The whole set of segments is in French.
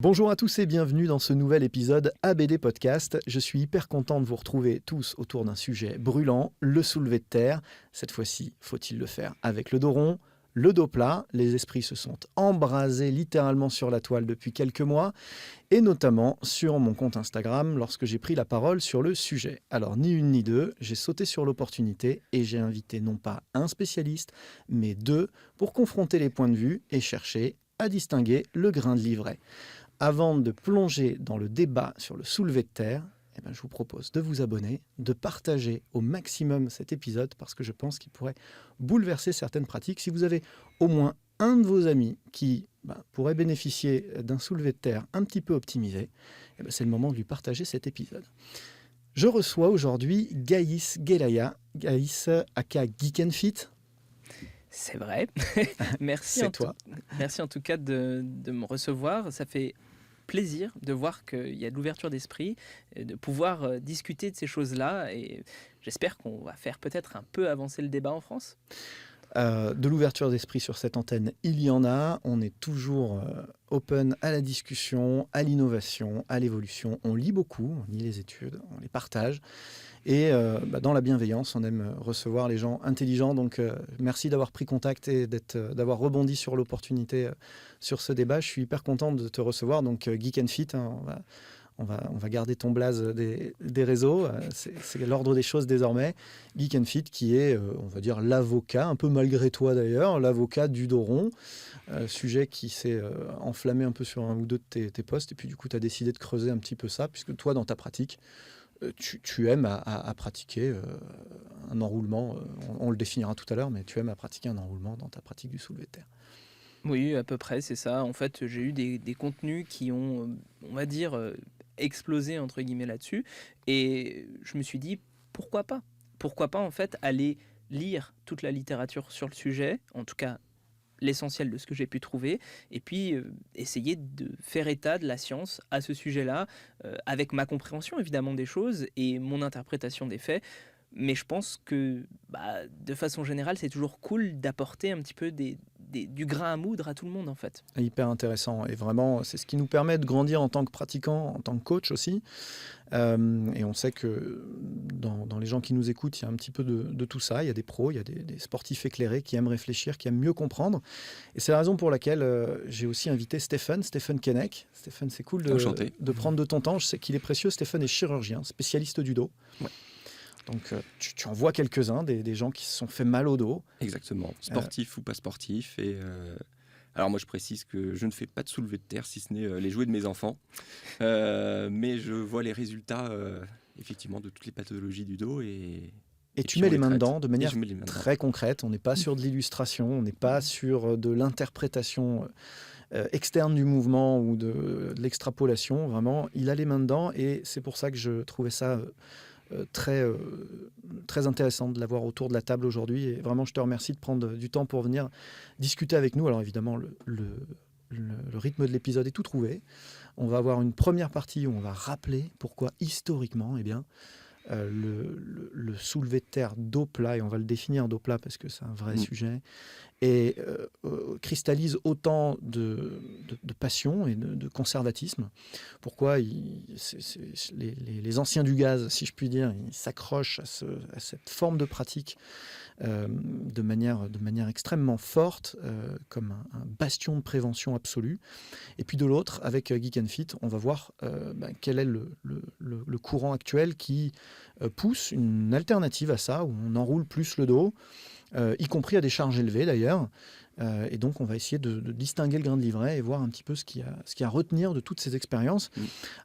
Bonjour à tous et bienvenue dans ce nouvel épisode ABD Podcast. Je suis hyper content de vous retrouver tous autour d'un sujet brûlant, le soulevé de terre. Cette fois-ci, faut-il le faire avec le dos rond, le dos plat? Les esprits se sont embrasés littéralement sur la toile depuis quelques mois, et notamment sur mon compte Instagram lorsque j'ai pris la parole sur le sujet. Alors ni une ni deux, j'ai sauté sur l'opportunité et j'ai invité non pas un spécialiste, mais deux pour confronter les points de vue et chercher à distinguer le grain de livret. Avant de plonger dans le débat sur le soulevé de terre, je vous propose de vous abonner, de partager au maximum cet épisode parce que je pense qu'il pourrait bouleverser certaines pratiques. Si vous avez au moins un de vos amis qui pourrait bénéficier d'un soulevé de terre un petit peu optimisé, c'est le moment de lui partager cet épisode. Je reçois aujourd'hui Gaïs Guelaya, Gaïs aka Geek and Fit. C'est vrai. Merci, merci en tout cas de me recevoir. Ça fait plaisir de voir qu'il y a de l'ouverture d'esprit, de pouvoir discuter de ces choses-là. Et j'espère qu'on va faire peut-être un peu avancer le débat en France. De l'ouverture d'esprit sur cette antenne, il y en a. On est toujours open à la discussion, à l'innovation, à l'évolution. On lit beaucoup, on lit les études, on les partage. Et dans la bienveillance, on aime recevoir les gens intelligents. Donc, merci d'avoir pris contact et d'avoir rebondi sur l'opportunité sur ce débat. Je suis hyper content de te recevoir. Donc, Geek and Fit, on va garder ton blaze des réseaux. C'est l'ordre des choses désormais. Geek and Fit qui est, on va dire, l'avocat, un peu malgré toi d'ailleurs, l'avocat du dos rond. Sujet qui s'est enflammé un peu sur un ou deux de tes posts. Et puis, du coup, tu as décidé de creuser un petit peu ça, puisque toi, dans ta pratique, tu aimes à pratiquer un enroulement, on le définira tout à l'heure, mais tu aimes à pratiquer un enroulement dans ta pratique du soulevé de terre. Oui, à peu près, c'est ça. En fait, j'ai eu des contenus qui ont, on va dire, explosé, entre guillemets, là-dessus. Et je me suis dit, pourquoi pas? Pourquoi pas, en fait, aller lire toute la littérature sur le sujet, en tout cas l'essentiel de ce que j'ai pu trouver, et puis essayer de faire état de la science à ce sujet-là, avec ma compréhension évidemment des choses et mon interprétation des faits. Mais je pense que de façon générale, c'est toujours cool d'apporter un petit peu du grain à moudre à tout le monde en fait. Hyper intéressant. Et vraiment, c'est ce qui nous permet de grandir en tant que pratiquant, en tant que coach aussi. Et on sait que dans les gens qui nous écoutent, il y a un petit peu de tout ça. Il y a des pros, il y a des sportifs éclairés qui aiment réfléchir, qui aiment mieux comprendre. Et c'est la raison pour laquelle j'ai aussi invité Stéphane Keinec. Stéphane, c'est cool de prendre de ton temps. Je sais qu'il est précieux. Stéphane est chirurgien, spécialiste du dos. Ouais. Donc tu en vois quelques-uns, des gens qui se sont fait mal au dos. Exactement, sportif ou pas sportif. Et alors moi je précise que je ne fais pas de soulevé de terre, si ce n'est les jouets de mes enfants. Mais je vois les résultats effectivement de toutes les pathologies du dos. Et tu mets les mains dedans de manière très dedans. concrète. On n'est pas sur de l'illustration, on n'est pas sur de l'interprétation externe du mouvement ou de l'extrapolation. Vraiment, il a les mains dedans et c'est pour ça que je trouvais ça très intéressant de l'avoir autour de la table aujourd'hui. Et vraiment, je te remercie de prendre du temps pour venir discuter avec nous. Alors évidemment, le rythme de l'épisode est tout trouvé. On va avoir une première partie où on va rappeler pourquoi historiquement, le soulevé de terre dos plat, et on va le définir dos plat parce que c'est un vrai sujet, et cristallise autant de passion et de conservatisme. Pourquoi les anciens du gaz, si je puis dire, ils s'accrochent à cette forme de pratique de manière extrêmement forte, comme un bastion de prévention absolue. Et puis de l'autre, avec Geek and Fit, on va voir quel est le courant actuel qui pousse une alternative à ça, où on enroule plus le dos, y compris à des charges élevées d'ailleurs. Et donc on va essayer de distinguer le grain de livret et voir un petit peu ce qu'il y a à retenir de toutes ces expériences.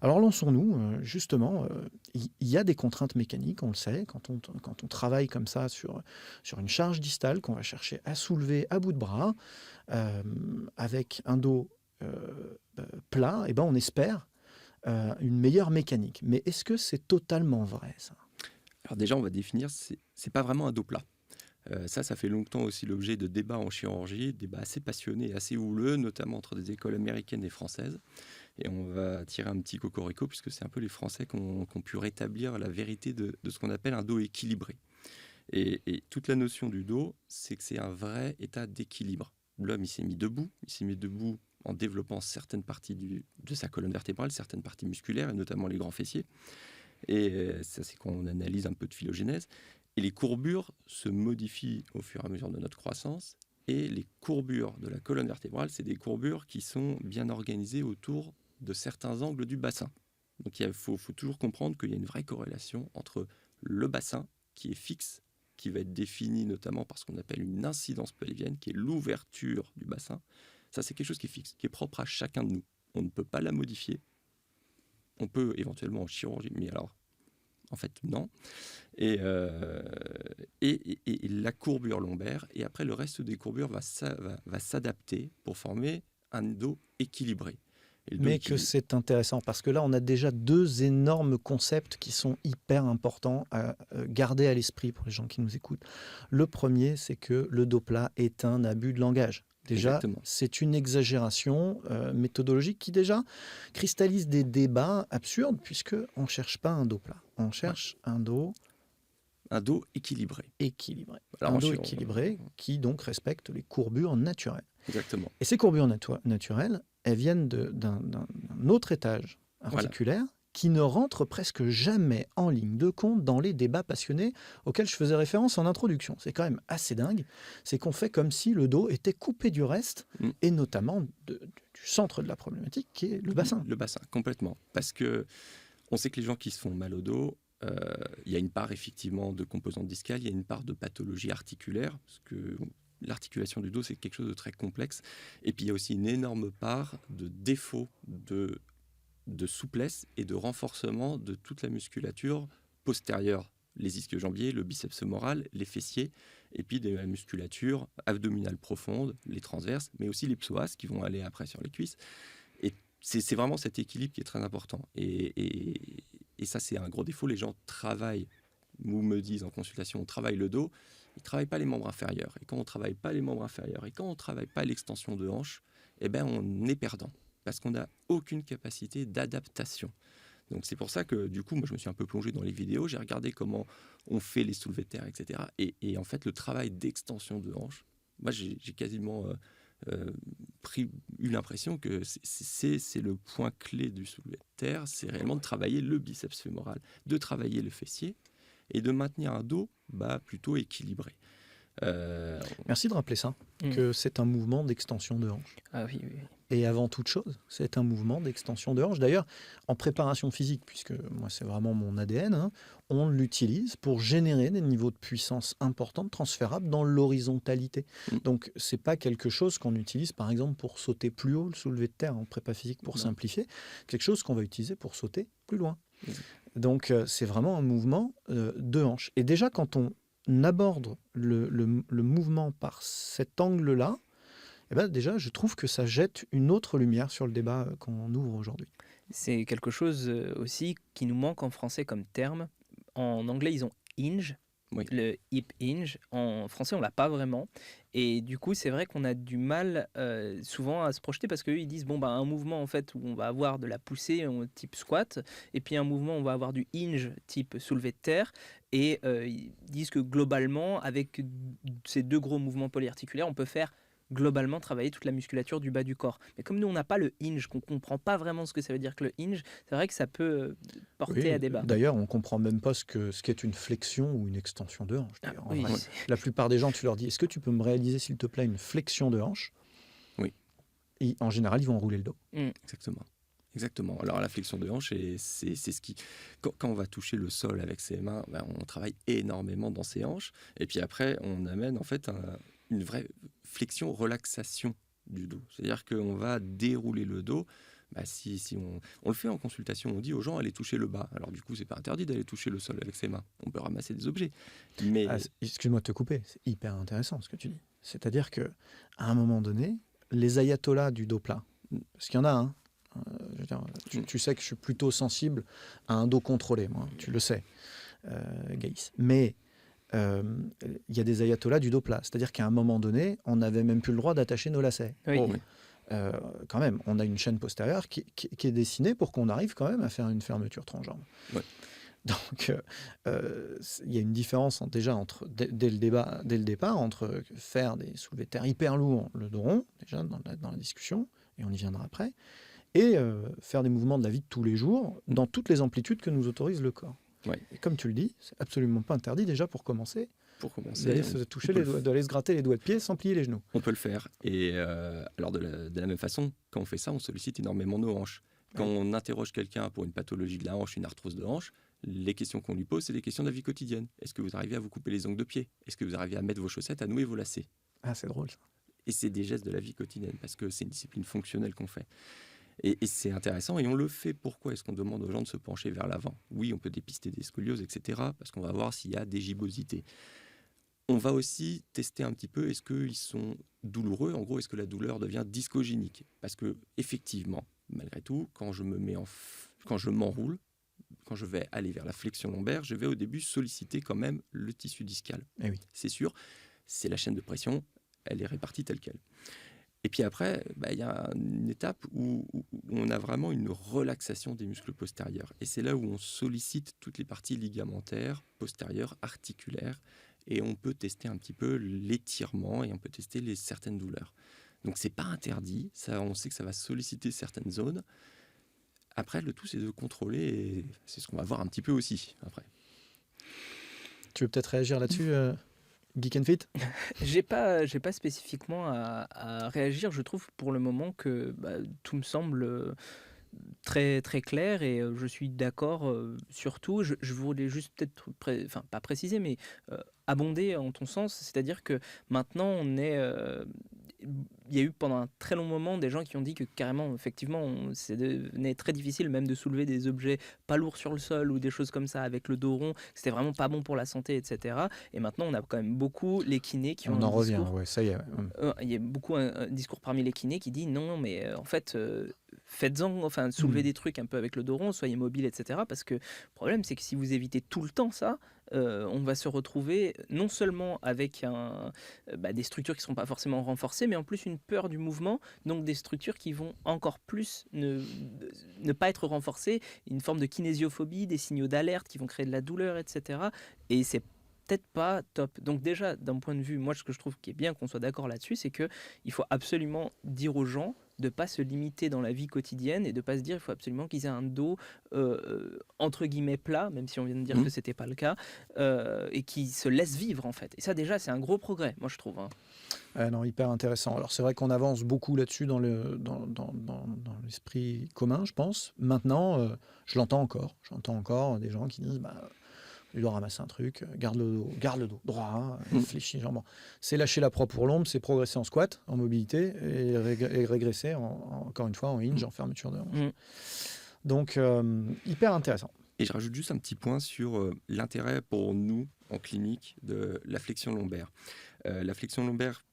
Alors lançons-nous, justement, il y a des contraintes mécaniques, on le sait, quand on travaille comme ça sur une charge distale qu'on va chercher à soulever à bout de bras, avec un dos plat, et on espère une meilleure mécanique. Mais est-ce que c'est totalement vrai, ça? Alors déjà, on va définir, c'est pas vraiment un dos plat. Ça fait longtemps aussi l'objet de débats en chirurgie, débats assez passionnés et assez houleux, notamment entre des écoles américaines et françaises. Et on va tirer un petit cocorico, puisque c'est un peu les Français qui ont pu rétablir la vérité de ce qu'on appelle un dos équilibré. Et toute la notion du dos, c'est que c'est un vrai état d'équilibre. L'homme, il s'est mis debout en développant certaines parties de sa colonne vertébrale, certaines parties musculaires, et notamment les grands fessiers. Et ça, c'est quand on analyse un peu de phylogénèse. Et les courbures se modifient au fur et à mesure de notre croissance. Et les courbures de la colonne vertébrale, c'est des courbures qui sont bien organisées autour de certains angles du bassin. Donc il faut toujours comprendre qu'il y a une vraie corrélation entre le bassin, qui est fixe, qui va être défini notamment par ce qu'on appelle une incidence pelvienne, qui est l'ouverture du bassin. Ça, c'est quelque chose qui est fixe, qui est propre à chacun de nous. On ne peut pas la modifier. On peut éventuellement en chirurgie, mais alors, en fait, non. Et la courbure lombaire, et après, le reste des courbures va s'adapter pour former un dos équilibré. Mais que c'est intéressant, parce que là, on a déjà 2 énormes concepts qui sont hyper importants à garder à l'esprit pour les gens qui nous écoutent. Le premier, c'est que le dos plat est un abus de langage. Déjà, Exactement. c'est une exagération méthodologique qui déjà cristallise des débats absurdes, puisqu'on ne cherche pas un dos plat, on cherche un dos équilibré. Alors, un dos équilibré qui donc respecte les courbures naturelles. Exactement. Et ces courbures naturelles, elles viennent d'un autre étage articulaire qui ne rentre presque jamais en ligne de compte dans les débats passionnés auxquels je faisais référence en introduction. C'est quand même assez dingue. C'est qu'on fait comme si le dos était coupé du reste, et notamment du centre de la problématique, qui est le bassin. Le bassin, complètement. Parce que on sait que les gens qui se font mal au dos, il y a une part effectivement de composante discale, il y a une part de pathologie articulaire, parce que l'articulation du dos, c'est quelque chose de très complexe. Et puis, il y a aussi une énorme part de défaut de souplesse et de renforcement de toute la musculature postérieure, les ischio-jambiers, le biceps femoral, les fessiers, et puis de la musculature abdominale profonde, les transverses, mais aussi les psoas qui vont aller après sur les cuisses. Et c'est vraiment cet équilibre qui est très important. Et ça, c'est un gros défaut. Les gens travaillent, ou me disent en consultation, on travaille le dos, ils ne travaillent pas les membres inférieurs. Et quand on ne travaille pas les membres inférieurs, et quand on ne travaille pas l'extension de hanche, eh ben, on est perdant. Parce qu'on n'a aucune capacité d'adaptation. Donc c'est pour ça que du coup, moi je me suis un peu plongé dans les vidéos, j'ai regardé comment on fait les soulevés de terre, etc. Et en fait, le travail d'extension de hanche, moi j'ai quasiment eu l'impression que c'est le point clé du soulevé de terre, c'est réellement de travailler le biceps fémoral, de travailler le fessier et de maintenir un dos plutôt équilibré. Merci de rappeler ça, que c'est un mouvement d'extension de hanche. Ah oui. Et avant toute chose, c'est un mouvement d'extension de hanche. D'ailleurs, en préparation physique, puisque moi c'est vraiment mon ADN, on l'utilise pour générer des niveaux de puissance importants, transférables dans l'horizontalité. Donc c'est pas quelque chose qu'on utilise par exemple pour sauter plus haut, le soulevé de terre en prépa physique pour simplifier, quelque chose qu'on va utiliser pour sauter plus loin. Donc c'est vraiment un mouvement de hanche. Et déjà quand on aborde le mouvement par cet angle-là, eh ben déjà, je trouve que ça jette une autre lumière sur le débat qu'on ouvre aujourd'hui. C'est quelque chose aussi qui nous manque en français comme terme. En anglais, ils ont hinge, le hip hinge. En français, on l'a pas vraiment. Et du coup, c'est vrai qu'on a du mal souvent à se projeter parce qu'eux, ils disent un mouvement en fait où on va avoir de la poussée type squat, et puis un mouvement où on va avoir du hinge type soulevé de terre. Et ils disent que globalement, avec ces 2 gros mouvements polyarticulaires, on peut faire globalement travailler toute la musculature du bas du corps. Mais comme nous, on n'a pas le hinge, qu'on ne comprend pas vraiment ce que ça veut dire que le hinge, c'est vrai que ça peut porter à débat. D'ailleurs, on ne comprend même pas ce qu'est une flexion ou une extension de hanche. La plupart des gens, tu leur dis, est-ce que tu peux me réaliser, s'il te plaît, une flexion de hanche ? Oui. Et en général, ils vont rouler le dos. Exactement. Alors la flexion de hanche, c'est ce qui... Quand on va toucher le sol avec ses mains, on travaille énormément dans ses hanches. Et puis après, on amène en fait une vraie flexion-relaxation du dos. C'est-à-dire qu'on va dérouler le dos. Si on le fait en consultation, on dit aux gens, allez toucher le bas. Alors du coup, c'est pas interdit d'aller toucher le sol avec ses mains. On peut ramasser des objets. Mais... excuse-moi de te couper, c'est hyper intéressant ce que tu dis. C'est-à-dire qu'à un moment donné, les ayatollahs du dos plat, parce qu'il y en a, je veux dire, tu sais que je suis plutôt sensible à un dos contrôlé, moi, tu le sais, Gaïs. Mais il y a des ayatollahs du dos plat. C'est-à-dire qu'à un moment donné, on n'avait même plus le droit d'attacher nos lacets. Quand même, on a une chaîne postérieure qui est dessinée pour qu'on arrive quand même à faire une fermeture transjambe. Donc, il y a une différence déjà dès le départ entre faire des soulevés de terre hyper lourds, le dos rond, déjà dans la discussion, et on y viendra après, et faire des mouvements de la vie de tous les jours dans toutes les amplitudes que nous autorise le corps. Ouais. Et comme tu le dis, c'est absolument pas interdit déjà pour commencer d'aller se toucher d'aller se gratter les doigts de pied sans plier les genoux. On peut le faire. Et alors de la même façon, quand on fait ça, on sollicite énormément nos hanches. Quand on interroge quelqu'un pour une pathologie de la hanche, une arthrose de hanche, les questions qu'on lui pose, c'est des questions de la vie quotidienne. Est-ce que vous arrivez à vous couper les ongles de pied? Est-ce que vous arrivez à mettre vos chaussettes, à nouer vos lacets? Ah, c'est drôle ça. Et c'est des gestes de la vie quotidienne, parce que c'est une discipline fonctionnelle qu'on fait. Et c'est intéressant, et on le fait. Pourquoi est-ce qu'on demande aux gens de se pencher vers l'avant? Oui, on peut dépister des scolioses, etc., parce qu'on va voir s'il y a des gibbosités. On va aussi tester un petit peu, est-ce qu'ils sont douloureux? En gros, est-ce que la douleur devient discogénique? Parce que effectivement, malgré tout, quand je m'enroule, quand je vais aller vers la flexion lombaire, je vais au début solliciter quand même le tissu discal. Eh oui. C'est sûr, c'est la chaîne de pression, elle est répartie telle qu'elle. Et puis après, y a une étape où on a vraiment une relaxation des muscles postérieurs. Et c'est là où on sollicite toutes les parties ligamentaires, postérieures, articulaires. Et on peut tester un petit peu l'étirement et on peut tester certaines douleurs. Donc c'est pas interdit, ça, on sait que ça va solliciter certaines zones. Après, le tout, c'est de contrôler, et c'est ce qu'on va voir un petit peu aussi après. Tu veux peut-être réagir là-dessus, Geek and Fit? J'ai pas spécifiquement à réagir. Je trouve pour le moment que tout me semble très, très clair et je suis d'accord sur tout. Je voulais juste peut-être, pas préciser, mais abonder en ton sens. C'est-à-dire que maintenant, il y a eu pendant un très long moment des gens qui ont dit que carrément, effectivement, c'est devenait très difficile même de soulever des objets pas lourds sur le sol ou des choses comme ça avec le dos rond, que c'était vraiment pas bon pour la santé, etc. Et maintenant, on a quand même beaucoup les kinés qui ont On en un revient, discours. ouais, ça y est. Il y a beaucoup un discours parmi les kinés qui dit non, mais en fait, faites-en, soulevez des trucs un peu avec le dos rond, soyez mobile, etc. Parce que le problème, c'est que si vous évitez tout le temps ça, on va se retrouver non seulement avec des structures qui ne seront pas forcément renforcées, mais en plus une peur du mouvement, donc des structures qui vont encore plus ne pas être renforcées, une forme de kinésiophobie, des signaux d'alerte qui vont créer de la douleur, etc. Et c'est peut-être pas top. Donc déjà, d'un point de vue, moi, ce que je trouve qui est bien qu'on soit d'accord là-dessus, c'est qu'il faut absolument dire aux gens de ne pas se limiter dans la vie quotidienne et de ne pas se dire qu'il faut absolument qu'ils aient un dos entre guillemets plat, même si on vient de dire que ce n'était pas le cas, et qui se laissent vivre en fait. Et ça déjà, c'est un gros progrès, moi je trouve. Non, hyper intéressant. Alors c'est vrai qu'on avance beaucoup là-dessus dans l'esprit commun, je pense. Maintenant, je l'entends encore. J'entends encore des gens qui disent il doit ramasser un truc, garde le dos droit, fléchis les jambes. C'est lâcher la proie pour l'ombre, c'est progresser en squat, en mobilité, et régresser encore une fois en hinge, en fermeture de hanche. Donc, hyper intéressant. Et je rajoute juste un petit point sur l'intérêt pour nous, en clinique, de la flexion lombaire. La flexion lombaire,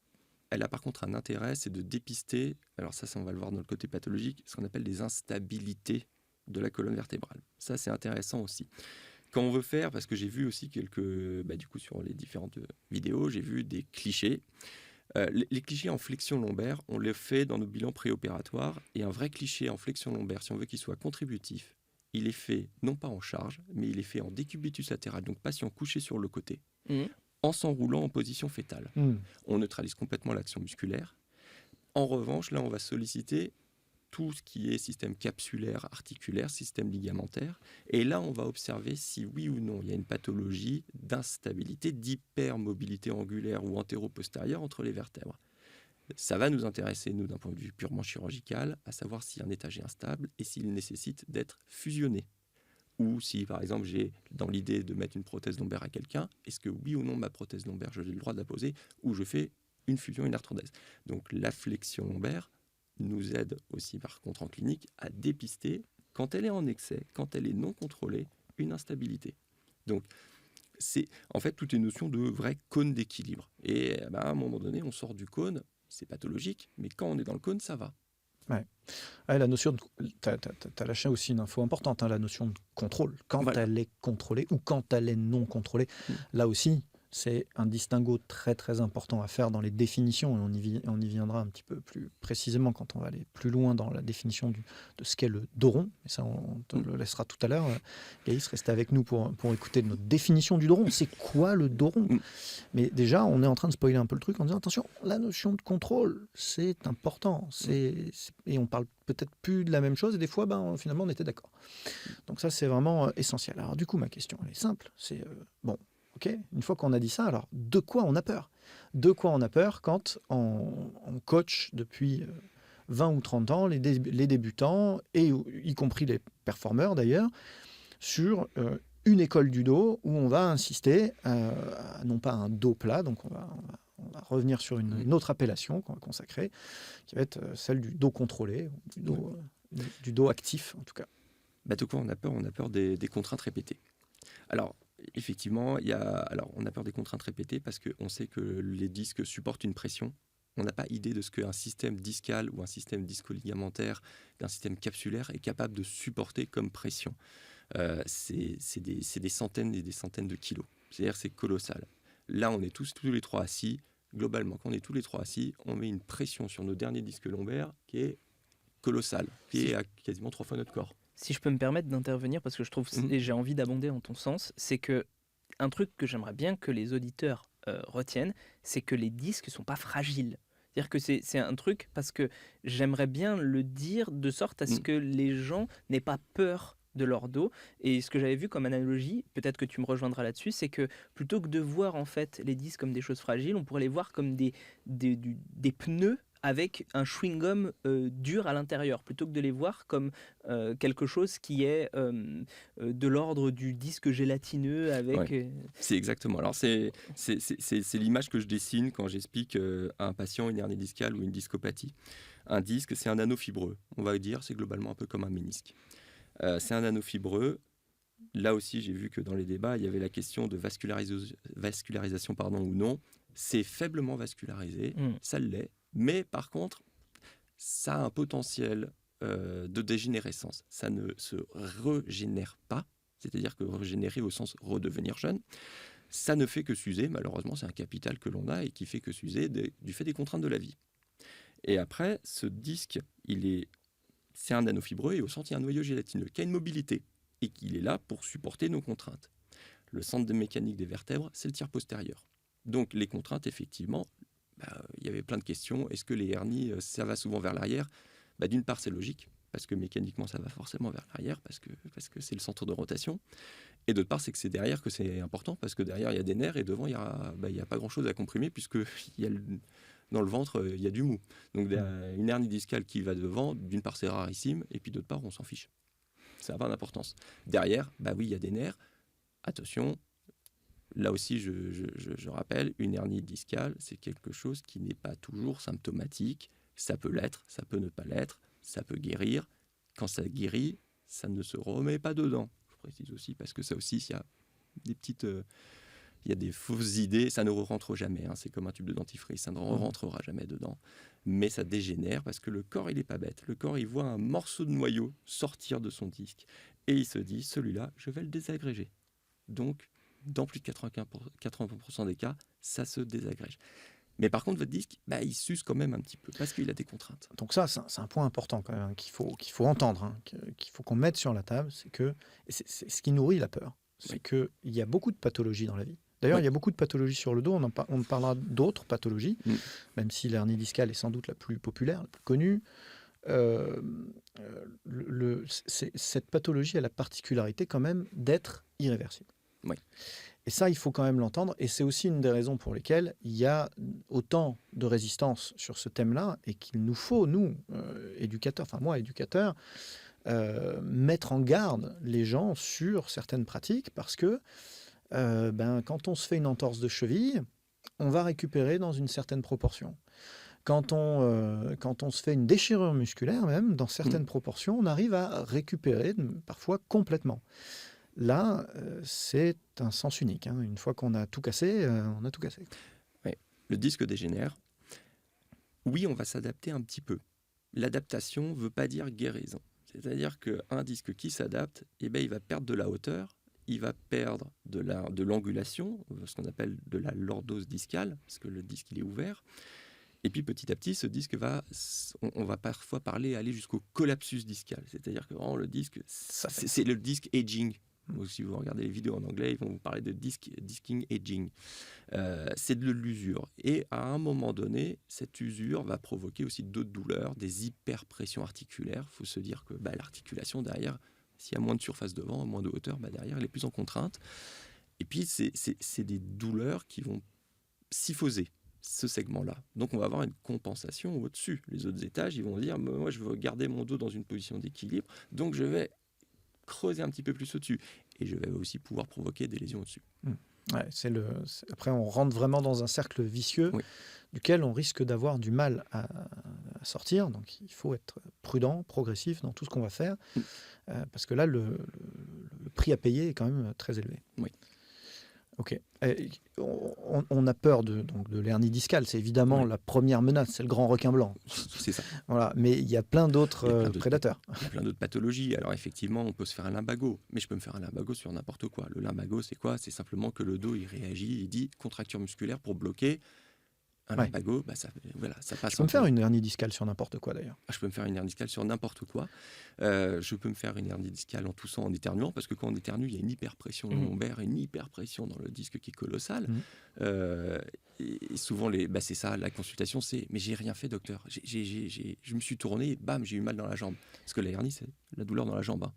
elle a par contre un intérêt, c'est de dépister, alors ça on va le voir dans le côté pathologique, ce qu'on appelle des instabilités de la colonne vertébrale. Ça, c'est intéressant aussi. Quand on veut faire, parce que j'ai vu aussi du coup sur les différentes vidéos, j'ai vu des clichés. Les clichés en flexion lombaire, on les fait dans nos bilans préopératoires. Et un vrai cliché en flexion lombaire, si on veut qu'il soit contributif, il est fait non pas en charge, mais il est fait en décubitus latéral, donc patient couché sur le côté, en s'enroulant en position fétale. On neutralise complètement l'action musculaire. En revanche, là, on va solliciter tout ce qui est système capsulaire, articulaire, système ligamentaire. Et là, on va observer si oui ou non il y a une pathologie d'instabilité, d'hypermobilité angulaire ou antéro-postérieure entre les vertèbres. Ça va nous intéresser, nous, d'un point de vue purement chirurgical, à savoir si un étage est instable et s'il nécessite d'être fusionné. Ou si, par exemple, j'ai dans l'idée de mettre une prothèse lombaire à quelqu'un, est-ce que oui ou non ma prothèse lombaire, j'ai le droit de la poser, ou je fais une fusion, une arthrodèse. Donc la flexion lombaire nous aide aussi par contre en clinique à dépister, quand elle est en excès, quand elle est non contrôlée, une instabilité. Donc c'est en fait toute une notion de vrai cône d'équilibre. Et à un moment donné, on sort du cône, c'est pathologique, mais quand on est dans le cône, ça va. Ouais. La notion t'as lâché aussi une info importante, la notion de contrôle. Quand elle est contrôlée ou quand elle est non contrôlée, là aussi, c'est un distinguo très très important à faire dans les définitions, et on y viendra un petit peu plus précisément quand on va aller plus loin dans la définition de ce qu'est le dos rond. Et ça, on te le laissera tout à l'heure. Gaïs, restez avec nous pour écouter notre définition du dos rond. C'est quoi le dos rond? Mais déjà, on est en train de spoiler un peu le truc en disant attention, la notion de contrôle, c'est important. Et on parle peut-être plus de la même chose, et des fois, finalement, on était d'accord. Donc ça, c'est vraiment essentiel. Alors du coup, ma question, elle est simple. C'est, bon, ok, une fois qu'on a dit ça, alors de quoi on a peur? De quoi on a peur quand on coach depuis 20 ou 30 ans les débutants, et y compris les performeurs d'ailleurs, sur une école du dos où on va insister, non pas un dos plat, donc on va revenir sur une autre appellation qu'on va consacrer, qui va être celle du dos contrôlé, du dos actif en tout cas. De quoi on a peur? On a peur des contraintes répétées. Alors, effectivement, on a peur des contraintes répétées parce qu'on sait que les disques supportent une pression. On n'a pas idée de ce qu'un système discal ou un système disco-ligamentaire, un système capsulaire est capable de supporter comme pression. C'est des centaines et des centaines de kilos. C'est-à-dire c'est colossal. Là, on est tous les trois assis. Globalement, quand on est tous les trois assis, on met une pression sur nos derniers disques lombaires qui est colossale, qui est à quasiment 3 fois notre corps. Si je peux me permettre d'intervenir, parce que je trouve, et j'ai envie d'abonder en ton sens, c'est que un truc que j'aimerais bien que les auditeurs retiennent, c'est que les disques ne sont pas fragiles. C'est-à-dire que c'est un truc, parce que j'aimerais bien le dire de sorte à ce que les gens n'aient pas peur de leur dos. Et ce que j'avais vu comme analogie, peut-être que tu me rejoindras là-dessus, c'est que plutôt que de voir en fait les disques comme des choses fragiles, on pourrait les voir comme des pneus avec un chewing-gum dur à l'intérieur, plutôt que de les voir comme quelque chose qui est de l'ordre du disque gélatineux avec... Ouais, c'est exactement. Alors c'est l'image que je dessine quand j'explique à un patient une hernie discale ou une discopathie. Un disque, c'est un anneau fibreux. On va dire, c'est globalement un peu comme un ménisque. C'est un anneau fibreux. Là aussi, j'ai vu que dans les débats, il y avait la question de vascularisation ou non. C'est faiblement vascularisé, ça l'est. Mais par contre, ça a un potentiel de dégénérescence. Ça ne se régénère pas, c'est-à-dire que régénérer au sens redevenir jeune, ça ne fait que s'user. Malheureusement, c'est un capital que l'on a et qui fait que s'user du fait des contraintes de la vie. Et après, ce disque, c'est un anneau fibreux et au centre, il y a un noyau gélatineux qui a une mobilité et qui est là pour supporter nos contraintes. Le centre de mécanique des vertèbres, c'est le tiers postérieur. Donc les contraintes, effectivement, il y avait plein de questions. Est-ce que les hernies, ça va souvent vers l'arrière? D'une part, c'est logique, parce que mécaniquement, ça va forcément vers l'arrière, parce que c'est le centre de rotation. Et d'autre part, c'est que c'est derrière que c'est important, parce que derrière, il y a des nerfs, et devant, il n'y a pas grand-chose à comprimer, puisque dans le ventre, il y a du mou. Donc une hernie discale qui va devant, d'une part, c'est rarissime, et puis d'autre part, on s'en fiche. Ça n'a pas d'importance. Derrière, oui, il y a des nerfs. Attention, là aussi, je rappelle, une hernie discale, c'est quelque chose qui n'est pas toujours symptomatique. Ça peut l'être, ça peut ne pas l'être, ça peut guérir. Quand ça guérit, ça ne se remet pas dedans. Je précise aussi, parce que ça aussi, il y a des petites... il y a des fausses idées, ça ne rentre jamais. C'est comme un tube de dentifrice, ça ne rentrera jamais dedans. Mais ça dégénère parce que le corps, il n'est pas bête. Le corps, il voit un morceau de noyau sortir de son disque. Et il se dit, celui-là, je vais le désagréger. Donc, dans plus de 80% des cas, ça se désagrège. Mais par contre, votre disque, il s'use quand même un petit peu parce qu'il a des contraintes. Donc ça, c'est un point important quand même, qu'il faut entendre, qu'il faut qu'on mette sur la table, c'est que c'est ce qui nourrit la peur. C'est qu'il y a beaucoup de pathologies dans la vie. D'ailleurs, il y a beaucoup de pathologies sur le dos. On parlera d'autres pathologies, même si l'hernie discale est sans doute la plus populaire, la plus connue. Cette pathologie a la particularité quand même d'être irréversible. Oui. Et ça, il faut quand même l'entendre. Et c'est aussi une des raisons pour lesquelles il y a autant de résistance sur ce thème-là et qu'il nous faut, nous, éducateurs, enfin moi, éducateur, mettre en garde les gens sur certaines pratiques parce que quand on se fait une entorse de cheville, on va récupérer dans une certaine proportion. Quand on se fait une déchirure musculaire, même, dans certaines proportions, on arrive à récupérer parfois complètement. Là, c'est un sens unique. Une fois qu'on a tout cassé, on a tout cassé. Ouais. Le disque dégénère. Oui, on va s'adapter un petit peu. L'adaptation ne veut pas dire guérison. C'est-à-dire qu'un disque qui s'adapte, il va perdre de la hauteur il va perdre de l'angulation, ce qu'on appelle de la lordose discale, parce que le disque il est ouvert. Et puis petit à petit, ce disque on va parfois aller jusqu'au collapsus discal, c'est-à-dire que vraiment, le disque, c'est le disque aging. Ou si vous regardez les vidéos en anglais, ils vont vous parler de disking aging. C'est de l'usure. Et à un moment donné, cette usure va provoquer aussi d'autres douleurs, des hyperpressions articulaires. Il faut se dire que l'articulation derrière, s'il y a moins de surface devant, moins de hauteur, derrière, elle est plus en contrainte. Et puis, c'est des douleurs qui vont syphoser ce segment-là. Donc, on va avoir une compensation au-dessus. Les autres étages, ils vont dire, moi, je veux garder mon dos dans une position d'équilibre, donc je vais creuser un petit peu plus au-dessus. Et je vais aussi pouvoir provoquer des lésions au-dessus. Ouais, après, on rentre vraiment dans un cercle vicieux duquel on risque d'avoir du mal à sortir. Donc, il faut être prudent, progressif dans tout ce qu'on va faire, parce que là, le prix à payer est quand même très élevé. Oui. Ok. On a peur de l'hernie discale. C'est évidemment la première menace. C'est le grand requin blanc. C'est ça. Voilà. Mais il y a plein d'autres prédateurs. Il y a plein d'autres pathologies. Alors effectivement, on peut se faire un lumbago. Mais je peux me faire un lumbago sur n'importe quoi. Le lumbago, c'est quoi? C'est simplement que le dos, il réagit. Il dit contracture musculaire pour bloquer. Un lumbago, ça passe. Je peux me faire une hernie discale sur n'importe quoi d'ailleurs. Je peux me faire une hernie discale sur n'importe quoi. Je peux me faire une hernie discale en toussant, en éternuant, parce que quand on éternue, il y a une hyperpression lombaire, une hyperpression dans le disque qui est colossale. Et souvent, c'est ça, la consultation, c'est « mais j'ai rien fait, docteur. Je me suis tourné, bam, j'ai eu mal dans la jambe ». Parce que la hernie, c'est la douleur dans la jambe.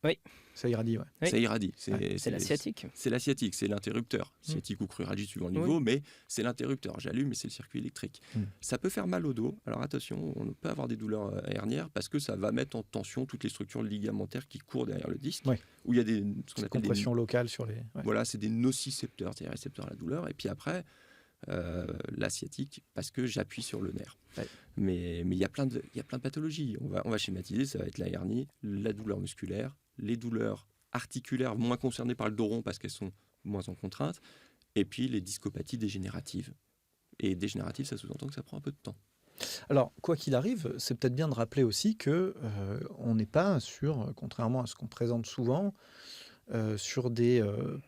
Oui. Ça irradie, Oui. Ça irradie. C'est la sciatique. C'est la sciatique, c'est l'interrupteur. Sciatique ou cruralgie suivant le niveau, mais c'est l'interrupteur. J'allume et c'est le circuit électrique. Ça peut faire mal au dos. Alors attention, on peut avoir des douleurs hernières parce que ça va mettre en tension toutes les structures ligamentaires qui courent derrière le disque. Où il y a ce qu'on appelle compression locale sur les... Voilà, c'est des nocicepteurs, c'est-à-dire récepteurs à la douleur. Et puis après, la sciatique, parce que j'appuie sur le nerf. Mais il y a plein de pathologies. On va schématiser, ça va être la hernie, la douleur musculaire, les douleurs articulaires moins concernées par le dos rond parce qu'elles sont moins en contrainte, et puis les discopathies dégénératives. Et dégénératives, ça sous-entend que ça prend un peu de temps. Alors, quoi qu'il arrive, c'est peut-être bien de rappeler aussi que on n'est pas contrairement à ce qu'on présente souvent, sur des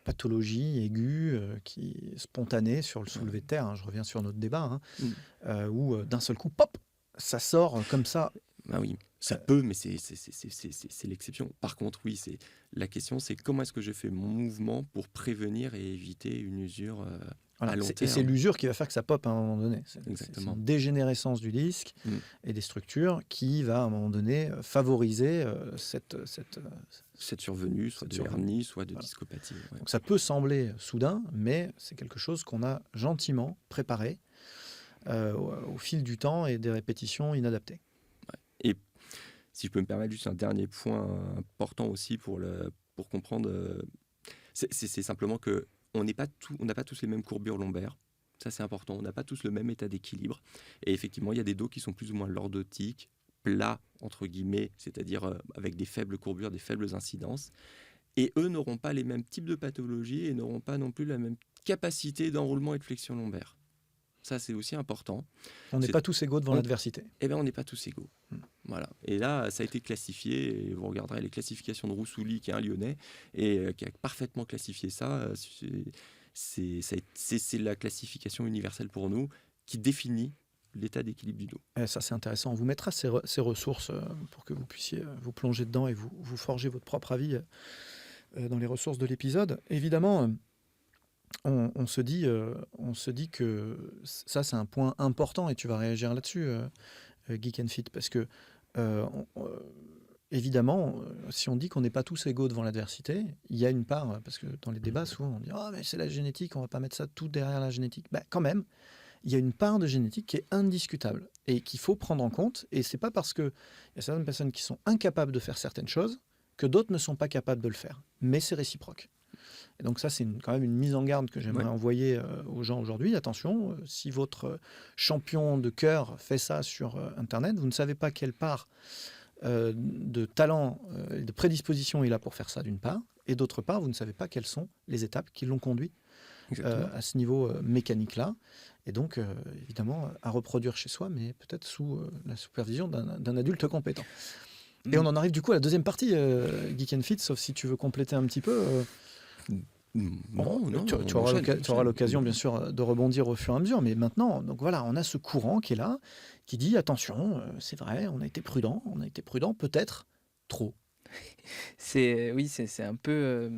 pathologies aiguës spontanées sur le soulevé de terre. Hein, je reviens sur notre débat, où d'un seul coup, pop, ça sort comme ça. Oui, ça peut, mais c'est l'exception. Par contre, oui, la question, c'est comment est-ce que je fais mon mouvement pour prévenir et éviter une usure à long terme. Et c'est l'usure qui va faire que ça pop à un moment donné. C'est une dégénérescence du disque et des structures qui va à un moment donné favoriser cette survenue, soit de hernie, soit de discopathie. Ouais. Donc ça peut sembler soudain, mais c'est quelque chose qu'on a gentiment préparé au fil du temps et des répétitions inadaptées. Et si je peux me permettre juste un dernier point important aussi pour comprendre, c'est simplement que on n'a pas tous les mêmes courbures lombaires. Ça, c'est important. On n'a pas tous le même état d'équilibre. Et effectivement, il y a des dos qui sont plus ou moins lordotiques, plats, entre guillemets, c'est-à-dire avec des faibles courbures, des faibles incidences. Et eux n'auront pas les mêmes types de pathologies et n'auront pas non plus la même capacité d'enroulement et de flexion lombaire. Ça, c'est aussi important. On n'est pas tous égaux devant l'adversité. Eh bien, on n'est pas tous égaux. Voilà. Et là, ça a été classifié. Et vous regarderez les classifications de Roussouli, qui est un Lyonnais, et qui a parfaitement classifié ça. C'est la classification universelle pour nous qui définit l'état d'équilibre du dos. Ça, c'est intéressant. On vous mettra ces ressources pour que vous puissiez vous plonger dedans et vous forger votre propre avis dans les ressources de l'épisode. Évidemment... On se dit que ça, c'est un point important, et tu vas réagir là-dessus, Geek and Fit, parce que, évidemment, si on dit qu'on n'est pas tous égaux devant l'adversité, il y a une part, parce que dans les débats, souvent, on dit « Ah, mais c'est la génétique, on ne va pas mettre ça tout derrière la génétique. » Quand même, il y a une part de génétique qui est indiscutable et qu'il faut prendre en compte, et c'est pas parce qu'il y a certaines personnes qui sont incapables de faire certaines choses que d'autres ne sont pas capables de le faire, mais c'est réciproque. Et donc ça, c'est quand même une mise en garde que j'aimerais envoyer aux gens aujourd'hui. Attention, si votre champion de cœur fait ça sur Internet, vous ne savez pas quelle part de talent et de prédisposition il a pour faire ça, d'une part, et d'autre part, vous ne savez pas quelles sont les étapes qui l'ont conduit à ce niveau mécanique-là. Et donc, évidemment, à reproduire chez soi, mais peut-être sous la supervision d'un adulte compétent. Et on en arrive du coup à la deuxième partie, Geek and Fit, sauf si tu veux compléter un petit peu. Non, Tu auras l'occasion, bien sûr, de rebondir au fur et à mesure. Mais maintenant, donc voilà, on a ce courant qui est là, qui dit attention, c'est vrai, on a été prudent, peut-être trop. C'est un peu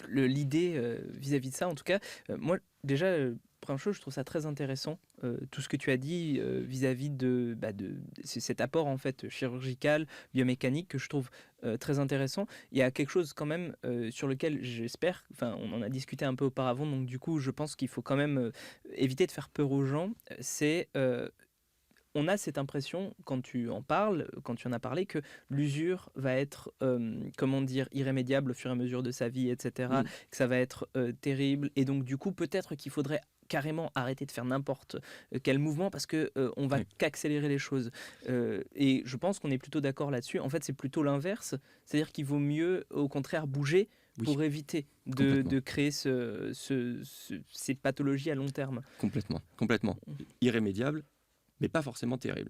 l'idée vis-à-vis de ça. En tout cas, moi, déjà, première chose, je trouve ça très intéressant, tout ce que tu as dit vis-à-vis de cet apport en fait chirurgical, biomécanique, que je trouve très intéressant. Il y a quelque chose quand même sur lequel j'espère, enfin, on en a discuté un peu auparavant, donc du coup, je pense qu'il faut quand même éviter de faire peur aux gens. C'est on a cette impression, quand tu en parles, quand tu en as parlé, que l'usure va être, comment dire, irrémédiable au fur et à mesure de sa vie, etc., que ça va être terrible, et donc du coup, peut-être qu'il faudrait carrément arrêter de faire n'importe quel mouvement parce que on va qu'accélérer les choses. Et je pense qu'on est plutôt d'accord là-dessus. En fait, c'est plutôt l'inverse, c'est-à-dire qu'il vaut mieux, au contraire, bouger pour éviter de créer ces pathologies à long terme. Complètement. Irrémédiable, mais pas forcément terrible.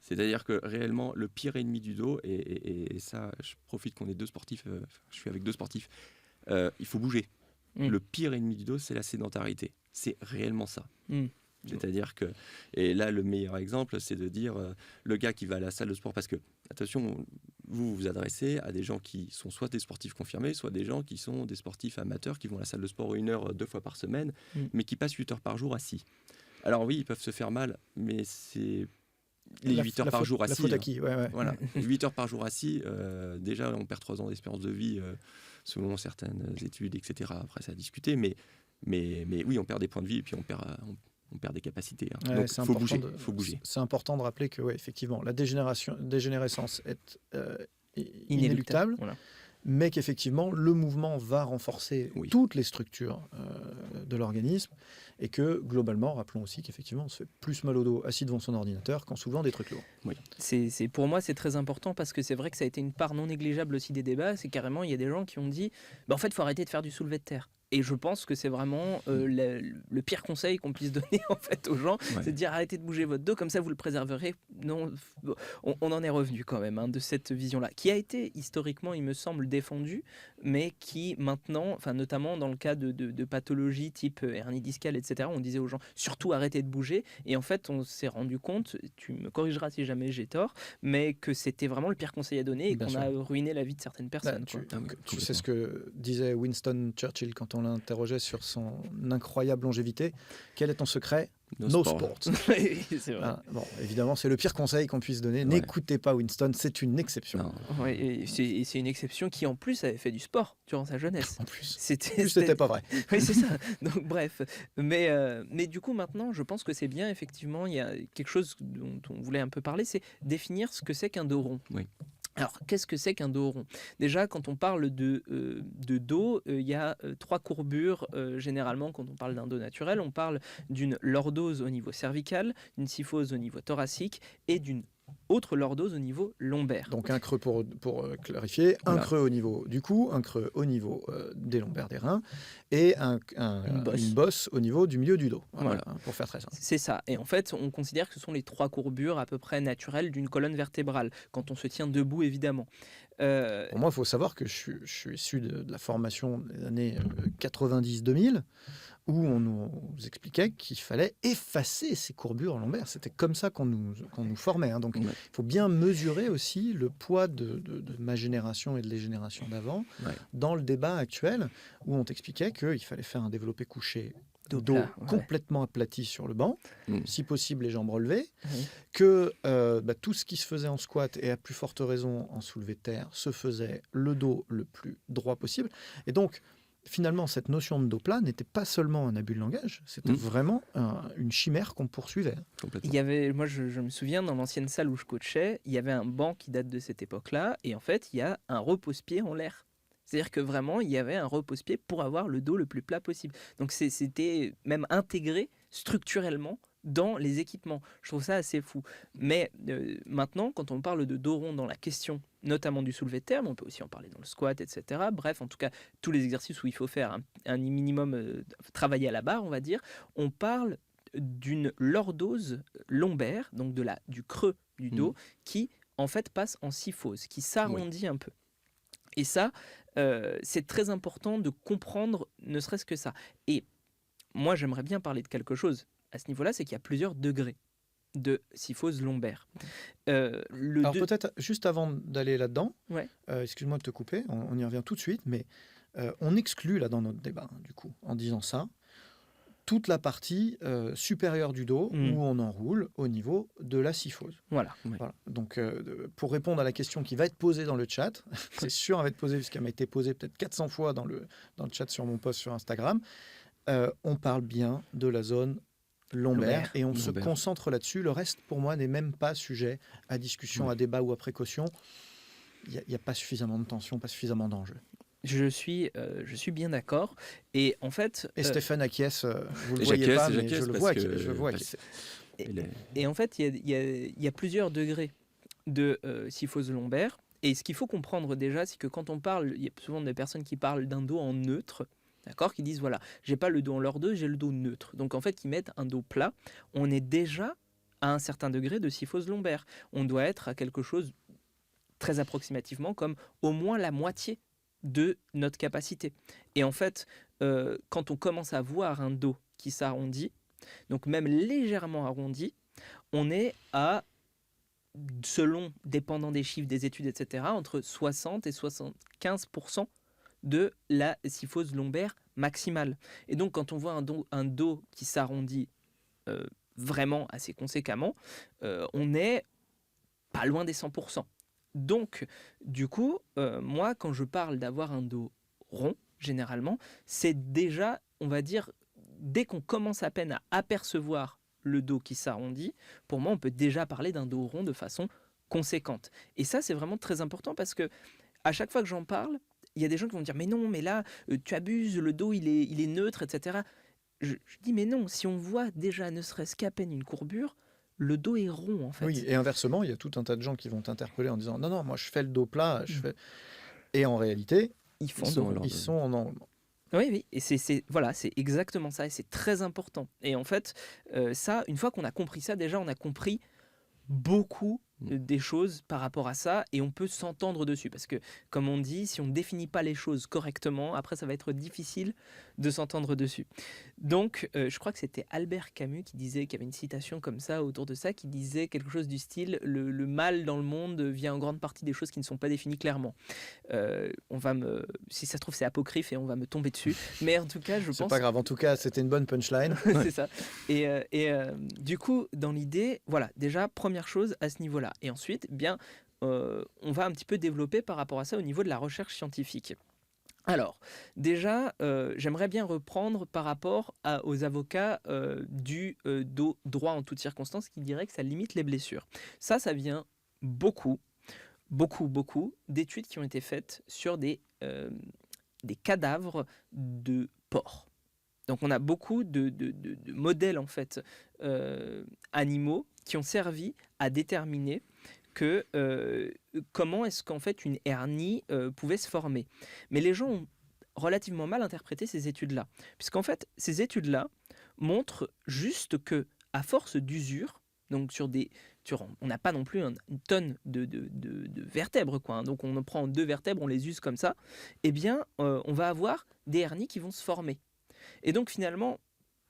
C'est-à-dire que réellement, le pire ennemi du dos, et ça, je profite qu'on est deux sportifs, je suis avec deux sportifs, il faut bouger. Le pire ennemi du dos, c'est la sédentarité. C'est réellement ça. C'est-à-dire que, et là, le meilleur exemple, c'est de dire le gars qui va à la salle de sport, parce que, attention, vous vous adressez à des gens qui sont soit des sportifs confirmés, soit des gens qui sont des sportifs amateurs, qui vont à la salle de sport 1 heure, 2 fois par semaine, mais qui passent 8 heures par jour assis. Alors oui, ils peuvent se faire mal, mais c'est les 8 heures par jour assis. La faute à qui ? Voilà, 8 heures par jour assis, déjà on perd 3 ans d'espérance de vie selon certaines études, etc. Après, ça a discuté, mais oui, on perd des points de vie et puis on perd des capacités. Donc il faut bouger. C'est important de rappeler que, effectivement, la dégénérescence est inéluctable. Voilà. Mais qu'effectivement, le mouvement va renforcer toutes les structures de l'organisme et que, globalement, rappelons aussi qu'effectivement, on se fait plus mal au dos assis devant son ordinateur qu'en soulevant des trucs lourds. Pour moi, c'est très important parce que c'est vrai que ça a été une part non négligeable aussi des débats. C'est carrément, il y a des gens qui ont dit en fait, il faut arrêter de faire du soulevé de terre. Et je pense que c'est vraiment le pire conseil qu'on puisse donner en fait aux gens, c'est de dire arrêtez de bouger votre dos, comme ça vous le préserverez. Non, on en est revenu quand même de cette vision-là, qui a été historiquement, il me semble, défendue, mais qui maintenant, enfin notamment dans le cas de pathologies type hernie discale, etc., on disait aux gens surtout arrêtez de bouger. Et en fait, on s'est rendu compte, tu me corrigeras si jamais j'ai tort, mais que c'était vraiment le pire conseil à donner et qu'on a ruiné la vie de certaines personnes. Tu sais ce que disait Winston Churchill quand on l'interrogeait sur son incroyable longévité. Quel est ton secret ? No sports. C'est vrai. Évidemment, c'est le pire conseil qu'on puisse donner. N'écoutez pas Winston, c'est une exception. C'est une exception qui, en plus, avait fait du sport durant sa jeunesse. En plus, c'était pas vrai. Oui, c'est ça. Donc, bref. Mais du coup, maintenant, je pense que c'est bien, effectivement, il y a quelque chose dont on voulait un peu parler, c'est définir ce que c'est qu'un dos rond. Alors, qu'est-ce que c'est qu'un dos rond ? Déjà, quand on parle de dos, il y a 3 courbures. Généralement, quand on parle d'un dos naturel, on parle d'une lordose au niveau cervical, d'une kyphose au niveau thoracique et d'une autre lordose au niveau lombaire. Donc un creux pour clarifier, un creux au niveau du cou, un creux au niveau des lombaires des reins et une bosse au niveau du milieu du dos, pour faire très simple. C'est ça, et en fait on considère que ce sont les 3 courbures à peu près naturelles d'une colonne vertébrale, quand on se tient debout évidemment. Pour moi, il faut savoir que je suis issu de la formation des années 90-2000, où on nous expliquait qu'il fallait effacer ces courbures lombaires. C'était comme ça qu'on nous formait. Donc, il faut bien mesurer aussi le poids de ma génération et de les générations d'avant dans le débat actuel, où on t'expliquait qu'il fallait faire un développé couché dos complètement aplati sur le banc, si possible les jambes relevées, que tout ce qui se faisait en squat et à plus forte raison en soulevé de terre se faisait le dos le plus droit possible. Et donc, finalement, cette notion de dos plat n'était pas seulement un abus de langage, c'était vraiment une chimère qu'on poursuivait. Il y avait, moi je me souviens, dans l'ancienne salle où je coachais, il y avait un banc qui date de cette époque-là, et en fait, il y a un repose-pied en l'air. C'est-à-dire que vraiment, il y avait un repose-pied pour avoir le dos le plus plat possible. Donc c'était même intégré structurellement dans les équipements. Je trouve ça assez fou. Mais maintenant, quand on parle de dos rond dans la question, notamment du soulevé de terre, mais on peut aussi en parler dans le squat, etc. Bref, en tout cas, tous les exercices où il faut faire un minimum travailler à la barre, on va dire, on parle d'une lordose lombaire, donc du creux du dos, qui en fait passe en kyphose, qui s'arrondit un peu. Et ça, c'est très important de comprendre ne serait-ce que ça. Et moi, j'aimerais bien parler de quelque chose à ce niveau-là, c'est qu'il y a plusieurs degrés de kyphose lombaire. Alors peut-être, juste avant d'aller là-dedans, Ouais. excuse-moi de te couper, on y revient tout de suite, mais on exclut là dans notre débat, du coup, en disant ça, toute la partie supérieure du dos où on enroule au niveau de la kyphose. Voilà. Ouais. Voilà. Donc, pour répondre à la question qui va être posée dans le chat, c'est sûr, elle va être posée, puisqu'elle m'a été posée peut-être 400 fois dans le chat sur mon post sur Instagram, on parle bien de la zone lombaire et on se concentre là-dessus. Le reste, pour moi, n'est même pas sujet à discussion, à débat ou à précaution. Il n'y a pas suffisamment de tension, pas suffisamment d'enjeux. Je suis bien d'accord. Et en fait... Et Stéphane acquiesce, vous ne le Et voyez pas, mais j'acquiesce je le vois, je vois acquiescer. Et en fait, il y a plusieurs degrés de kyphose lombaire. Et ce qu'il faut comprendre déjà, c'est que quand on parle, il y a souvent des personnes qui parlent d'un dos en neutre, d'accord, qui disent voilà, j'ai pas le dos en lordeux, j'ai le dos neutre. Donc en fait, qui mettent un dos plat. On est déjà à un certain degré de kyphose lombaire. On doit être à quelque chose très approximativement comme au moins la moitié de notre capacité. Et en fait, quand on commence à voir un dos qui s'arrondit, donc même légèrement arrondi, on est à, selon, dépendant des chiffres, des études, etc., entre 60 et 75% de la kyphose lombaire maximale. Et donc, quand on voit un dos qui s'arrondit vraiment assez conséquemment, on est pas loin des 100%. Donc, du coup, moi, quand je parle d'avoir un dos rond, généralement, c'est déjà, on va dire, dès qu'on commence à peine à apercevoir le dos qui s'arrondit, pour moi, on peut déjà parler d'un dos rond de façon conséquente. Et ça, c'est vraiment très important parce que à chaque fois que j'en parle, il y a des gens qui vont dire « Mais non, mais là, tu abuses, le dos, il est neutre, etc. » Je dis « Mais non, si on voit déjà ne serait-ce qu'à peine une courbure, le dos est rond, en fait. » Oui, et inversement, il y a tout un tas de gens qui vont t'interpeller en disant « Non, non, moi je fais le dos plat. » Et en réalité, ils sont en enroulement. Oui, et voilà, c'est exactement ça, et c'est très important. Et en fait, ça, une fois qu'on a compris ça, déjà, on a compris beaucoup des choses par rapport à ça, et on peut s'entendre dessus. Parce que, comme on dit, si on ne définit pas les choses correctement, après, ça va être difficile de s'entendre dessus. Donc, je crois que c'était Albert Camus qui disait, qu'il y avait une citation comme ça, autour de ça, qui disait quelque chose du style « Le mal dans le monde vient en grande partie des choses qui ne sont pas définies clairement ». Si ça se trouve, c'est apocryphe et on va me tomber dessus. Mais en tout cas, je pense... C'est pas grave, en tout cas, c'était une bonne punchline. C'est ça. Et du coup, dans l'idée, voilà, déjà, première chose à ce niveau-là. Et ensuite, bien, on va un petit peu développer par rapport à ça au niveau de la recherche scientifique. Alors, déjà, j'aimerais bien reprendre par rapport aux avocats du dos droit en toutes circonstances qui diraient que ça limite les blessures. Ça vient beaucoup d'études qui ont été faites sur des cadavres de porcs. Donc on a beaucoup de modèles en fait animaux qui ont servi à déterminer que comment est-ce qu'en fait une hernie pouvait se former. Mais les gens ont relativement mal interprété ces études-là, puisqu'en fait ces études-là montrent juste que à force d'usure, donc on n'a pas non plus une tonne de vertèbres, quoi, hein. Donc on prend 2 vertèbres, on les use comme ça, eh bien on va avoir des hernies qui vont se former. Et donc finalement,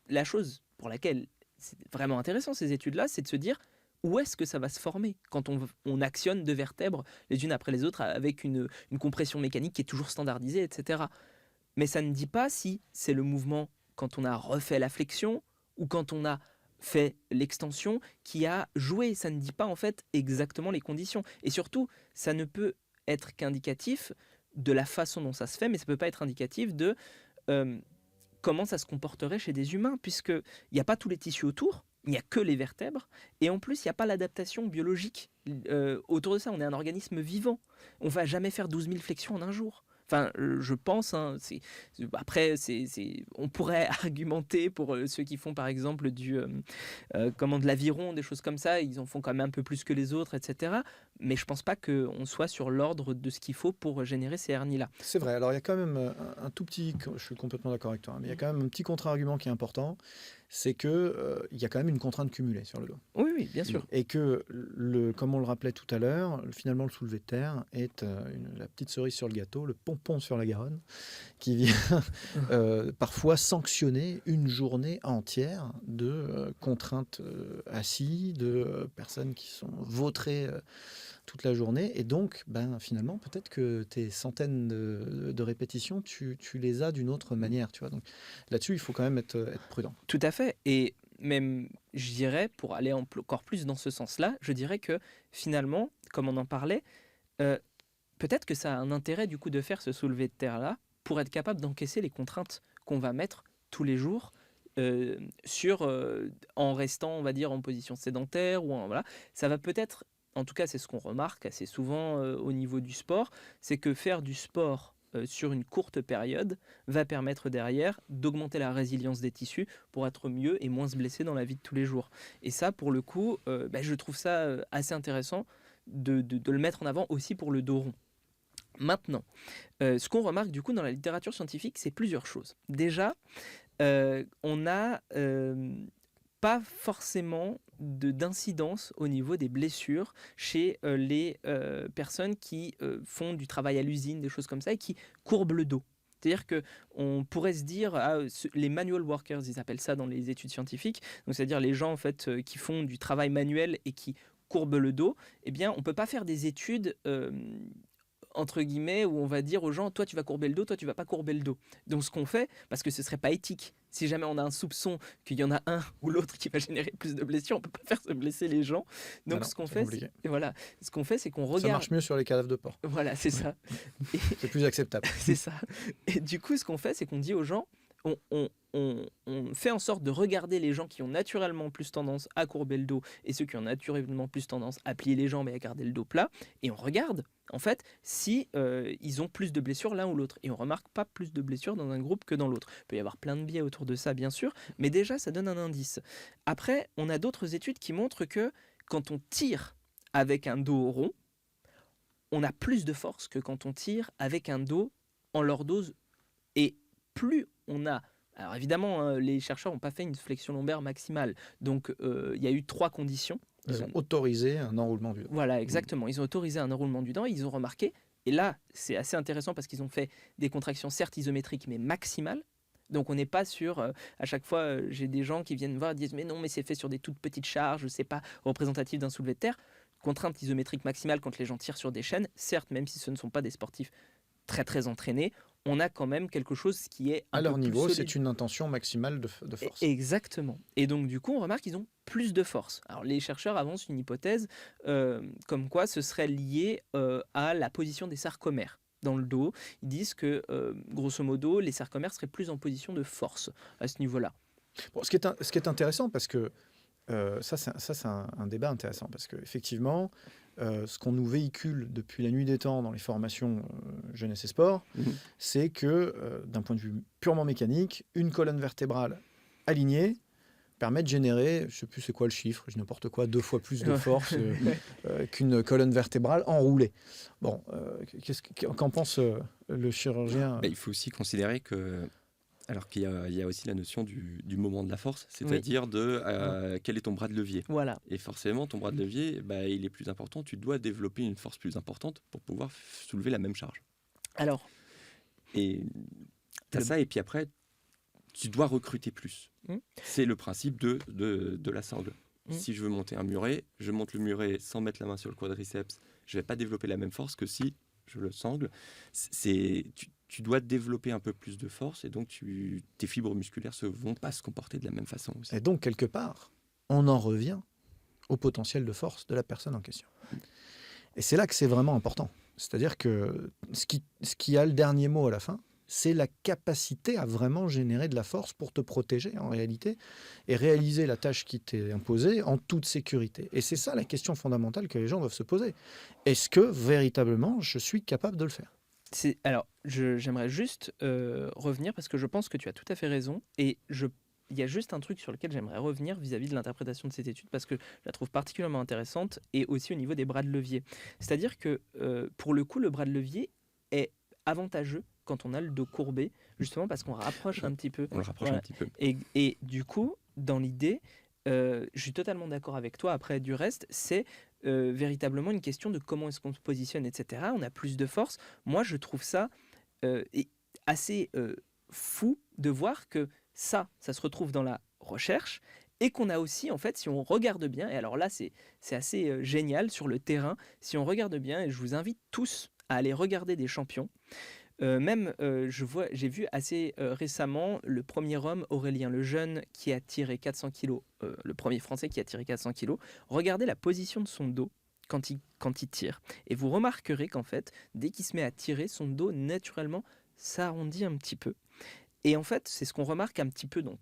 la chose pour laquelle c'est vraiment intéressant ces études-là, c'est de se dire où est-ce que ça va se former quand on actionne 2 vertèbres les unes après les autres avec une compression mécanique qui est toujours standardisée, etc. Mais ça ne dit pas si c'est le mouvement quand on a refait la flexion ou quand on a fait l'extension qui a joué. Ça ne dit pas en fait exactement les conditions. Et surtout, ça ne peut être qu'indicatif de la façon dont ça se fait, mais ça ne peut pas être indicatif de comment ça se comporterait chez des humains, puisqu'il n'y a pas tous les tissus autour, il n'y a que les vertèbres, et en plus, il n'y a pas l'adaptation biologique autour de ça. On est un organisme vivant. On ne va jamais faire 12 000 flexions en un jour. Enfin, je pense, hein, après, on pourrait argumenter pour ceux qui font par exemple de l'aviron, des choses comme ça, ils en font quand même un peu plus que les autres, etc. Mais je pense pas qu'on soit sur l'ordre de ce qu'il faut pour générer ces hernies-là. C'est vrai, alors il y a quand même un tout petit, je suis complètement d'accord avec toi, mais il y a quand même un petit contre-argument qui est important, c'est que il y a quand même une contrainte cumulée sur le dos. Oui, oui, bien sûr. Et que, comme on le rappelait tout à l'heure, finalement, le soulevé de terre est la petite cerise sur le gâteau, le pompon sur la Garonne, qui vient parfois sanctionner une journée entière de contraintes assises, de personnes qui sont vautrées toute la journée. Et donc, finalement, peut-être que tes centaines de répétitions, tu les as d'une autre manière. Tu vois. Donc, là-dessus, il faut quand même être prudent. Tout à fait. Et même, je dirais, pour aller encore plus dans ce sens-là, je dirais que finalement, comme on en parlait, peut-être que ça a un intérêt du coup de faire ce soulevé de terre-là pour être capable d'encaisser les contraintes qu'on va mettre tous les jours en restant, on va dire, en position sédentaire voilà. Ça va peut-être, en tout cas c'est ce qu'on remarque assez souvent au niveau du sport, c'est que faire du sport sur une courte période va permettre derrière d'augmenter la résilience des tissus pour être mieux et moins se blesser dans la vie de tous les jours. Et ça, pour le coup, je trouve ça assez intéressant de le mettre en avant aussi pour le dos rond. Maintenant, ce qu'on remarque du coup dans la littérature scientifique, c'est plusieurs choses. Déjà, on n'a pas forcément d'incidence au niveau des blessures chez les personnes qui font du travail à l'usine, des choses comme ça, et qui courbent le dos. C'est-à-dire qu'on pourrait se dire, les manual workers, ils appellent ça dans les études scientifiques, donc c'est-à-dire les gens en fait, qui font du travail manuel et qui courbent le dos, eh bien on ne peut pas faire des études entre guillemets, où on va dire aux gens, toi tu vas courber le dos, toi tu vas pas courber le dos. Donc ce qu'on fait, parce que ce serait pas éthique, si jamais on a un soupçon qu'il y en a un ou l'autre qui va générer plus de blessures, on peut pas faire se blesser les gens. Donc non, ce qu'on fait, c'est qu'on regarde. Ça marche mieux sur les cadavres de porc. Voilà, c'est ça. C'est plus acceptable. C'est ça. Et du coup, ce qu'on fait, c'est qu'on dit aux gens, on fait en sorte de regarder les gens qui ont naturellement plus tendance à courber le dos et ceux qui ont naturellement plus tendance à plier les jambes et à garder le dos plat, et on regarde en fait si ils ont plus de blessures l'un ou l'autre, et on remarque pas plus de blessures dans un groupe que dans l'autre. Il peut y avoir plein de biais autour de ça bien sûr, mais déjà ça donne un indice. Après, on a d'autres études qui montrent que quand on tire avec un dos rond, on a plus de force que quand on tire avec un dos en lordose. Et plus on a... Alors évidemment, les chercheurs n'ont pas fait une flexion lombaire maximale. Donc il y a eu 3 conditions. Ils ont autorisé un enroulement du dos. Voilà, exactement. Ils ont autorisé un enroulement du dos. Ils ont remarqué, et là c'est assez intéressant parce qu'ils ont fait des contractions certes isométriques mais maximales. Donc on n'est pas sur, à chaque fois j'ai des gens qui viennent me voir et disent mais non, mais c'est fait sur des toutes petites charges, c'est pas représentatif d'un soulevé de terre. Contrainte isométrique maximale quand les gens tirent sur des chaînes, certes, même si ce ne sont pas des sportifs très très entraînés, on a quand même quelque chose qui est à leur niveau, c'est une intention maximale de force. Exactement. Et donc du coup, on remarque qu'ils ont plus de force. Alors les chercheurs avancent une hypothèse comme quoi ce serait lié à la position des sarcomères dans le dos. Ils disent que grosso modo, les sarcomères seraient plus en position de force à ce niveau-là. Bon, ce qui est intéressant, parce que ça c'est un débat intéressant, parce qu'effectivement, ce qu'on nous véhicule depuis la nuit des temps dans les formations jeunesse et sport, c'est que d'un point de vue purement mécanique, une colonne vertébrale alignée permet de générer, je ne sais plus c'est quoi le chiffre, je n'importe quoi, 2 fois plus de force qu'une colonne vertébrale enroulée. Bon, qu'en pense le chirurgien? Il faut aussi considérer que... Alors qu'il y a aussi la notion du moment de la force, c'est-à-dire quel est ton bras de levier. Voilà. Et forcément, ton bras de levier, il est plus important. Tu dois développer une force plus importante pour pouvoir soulever la même charge. Alors. Et tu as ça, et puis après, tu dois recruter plus. C'est le principe de la sangle. Si je veux monter un muret, je monte le muret sans mettre la main sur le quadriceps. Je ne vais pas développer la même force que si je le sangle. Tu dois développer un peu plus de force, et donc tes fibres musculaires ne vont pas se comporter de la même façon aussi. Et donc, quelque part, on en revient au potentiel de force de la personne en question. Et c'est là que c'est vraiment important. C'est-à-dire que ce qui a le dernier mot à la fin, c'est la capacité à vraiment générer de la force pour te protéger en réalité et réaliser la tâche qui t'est imposée en toute sécurité. Et c'est ça la question fondamentale que les gens doivent se poser. Est-ce que véritablement je suis capable de le faire ? Alors, j'aimerais juste revenir parce que je pense que tu as tout à fait raison, et il y a juste un truc sur lequel j'aimerais revenir vis-à-vis de l'interprétation de cette étude parce que je la trouve particulièrement intéressante, et aussi au niveau des bras de levier. C'est-à-dire que pour le coup, le bras de levier est avantageux quand on a le dos courbé, justement parce qu'on rapproche un petit peu. On le rapproche un petit peu. Et du coup, dans l'idée, je suis totalement d'accord avec toi. Après, du reste, c'est véritablement une question de comment est-ce qu'on se positionne, etc. On a plus de force. Moi, je trouve ça assez fou de voir que ça se retrouve dans la recherche et qu'on a aussi, en fait, si on regarde bien, et alors là, c'est assez génial sur le terrain, si on regarde bien, et je vous invite tous à aller regarder des champions, j'ai vu assez récemment le premier homme, Aurélien Lejeune, qui a tiré 400 kilos, le premier Français qui a tiré 400 kilos. Regardez la position de son dos quand il tire. Et vous remarquerez qu'en fait, dès qu'il se met à tirer, son dos, naturellement, s'arrondit un petit peu. Et en fait, c'est ce qu'on remarque un petit peu dans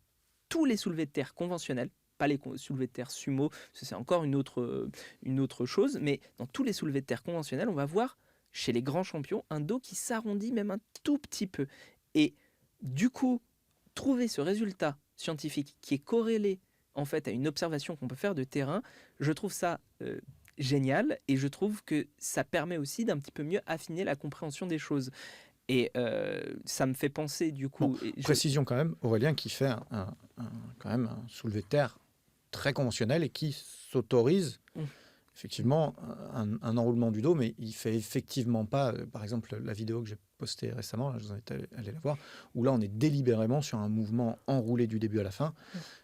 tous les soulevés de terre conventionnels, pas les soulevés de terre sumo, c'est encore une autre chose, mais dans tous les soulevés de terre conventionnels, on va voir chez les grands champions un dos qui s'arrondit même un tout petit peu. Et du coup, trouver ce résultat scientifique qui est corrélé en fait à une observation qu'on peut faire de terrain, je trouve ça génial, et je trouve que ça permet aussi d'un petit peu mieux affiner la compréhension des choses. Et ça me fait penser du coup... Précision quand même, Aurélien qui fait quand même un soulevé de terre très conventionnel et qui s'autorise effectivement un enroulement du dos, mais il fait effectivement pas, par exemple la vidéo que j'ai postée récemment, là, je vous invite à aller la voir, où là on est délibérément sur un mouvement enroulé du début à la fin.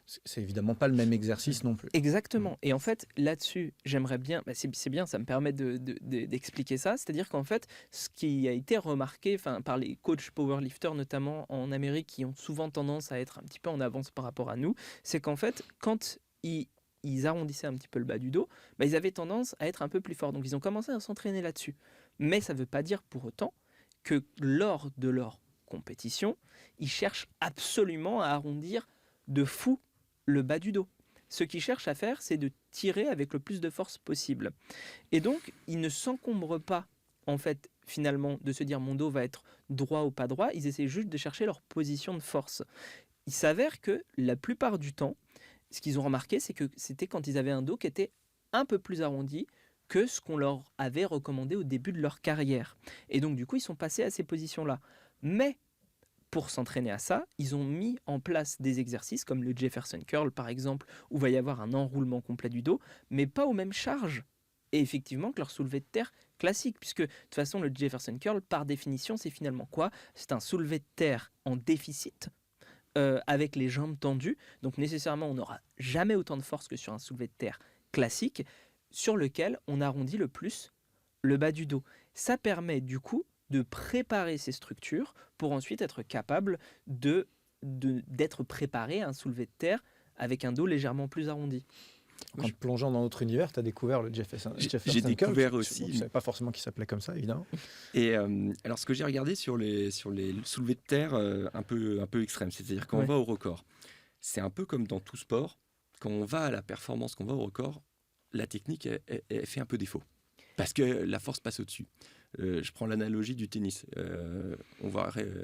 C'est évidemment pas le même exercice non plus. Exactement. Et en fait, là-dessus, j'aimerais bien, c'est bien, ça me permet d'expliquer ça, c'est-à-dire qu'en fait, ce qui a été remarqué par les coachs powerlifters, notamment en Amérique, qui ont souvent tendance à être un petit peu en avance par rapport à nous, c'est qu'en fait, quand ils arrondissaient un petit peu le bas du dos, ils avaient tendance à être un peu plus forts. Donc ils ont commencé à s'entraîner là-dessus. Mais ça ne veut pas dire pour autant que lors de leur compétition, ils cherchent absolument à arrondir de fou le bas du dos. Ce qu'ils cherchent à faire, c'est de tirer avec le plus de force possible. Et donc, ils ne s'encombrent pas, en fait, finalement, de se dire mon dos va être droit ou pas droit. Ils essaient juste de chercher leur position de force. Il s'avère que la plupart du temps, ce qu'ils ont remarqué, c'est que c'était quand ils avaient un dos qui était un peu plus arrondi que ce qu'on leur avait recommandé au début de leur carrière. Et donc, du coup, ils sont passés à ces positions-là. Mais pour s'entraîner à ça, ils ont mis en place des exercices comme le Jefferson Curl, par exemple, où il va y avoir un enroulement complet du dos, mais pas aux mêmes charges. Et effectivement, que leur soulevé de terre classique, puisque de toute façon, le Jefferson Curl, par définition, c'est finalement quoi ? C'est un soulevé de terre en déficit, avec les jambes tendues. Donc nécessairement, on n'aura jamais autant de force que sur un soulevé de terre classique, sur lequel on arrondit le plus le bas du dos. Ça permet du coup de préparer ces structures pour ensuite être capable d'être préparé à un soulevé de terre avec un dos légèrement plus arrondi. En plongeant dans notre univers, tu as découvert le Jefferson Curl. J'ai découvert aussi. Je ne savais pas forcément qu'il s'appelait comme ça, évidemment. Et alors, ce que j'ai regardé sur les soulevés de terre un peu extrêmes, c'est-à-dire quand on va au record, c'est un peu comme dans tout sport, quand on va à la performance, quand on va au record, la technique, elle fait un peu défaut. Parce que la force passe au-dessus. Je prends l'analogie du tennis.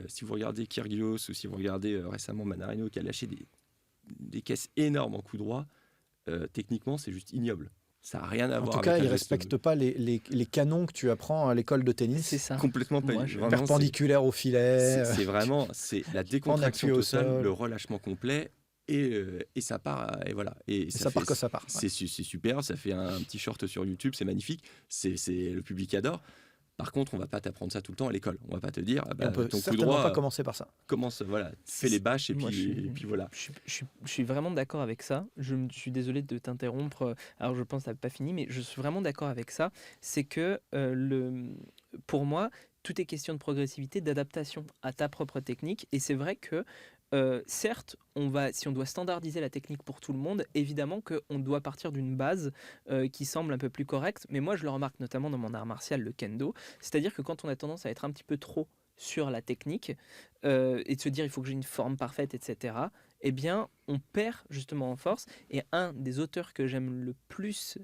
Si vous regardez Kyrgios ou si vous regardez récemment Manarino qui a lâché des caisses énormes en coup droit, techniquement, c'est juste ignoble. Ça n'a rien à voir avec... En tout cas, il ne respecte pas les canons que tu apprends à l'école de tennis. C'est ça. Complètement pas. Perpendiculaire au filet. C'est vraiment la décontraction totale, le relâchement complet. Et ça part, et voilà. Et ça part que ça part. C'est super, ça fait un petit short sur YouTube, c'est magnifique, le public adore. Par contre, on va pas t'apprendre ça tout le temps à l'école. On va pas te dire, on peut ton coup droit, pas commencer par ça. Fais les bâches et puis voilà. Je suis vraiment d'accord avec ça. Je suis désolé de t'interrompre. Alors je pense que t'as pas fini, mais je suis vraiment d'accord avec ça. C'est que pour moi, tout est question de progressivité, d'adaptation à ta propre technique. Et c'est vrai que certes, si on doit standardiser la technique pour tout le monde, évidemment qu'on doit partir d'une base qui semble un peu plus correcte. Mais moi, je le remarque notamment dans mon art martial, le kendo. C'est-à-dire que quand on a tendance à être un petit peu trop sur la technique et de se dire il faut que j'ai une forme parfaite, etc., eh bien, on perd justement en force. Et un des auteurs que j'aime le plus,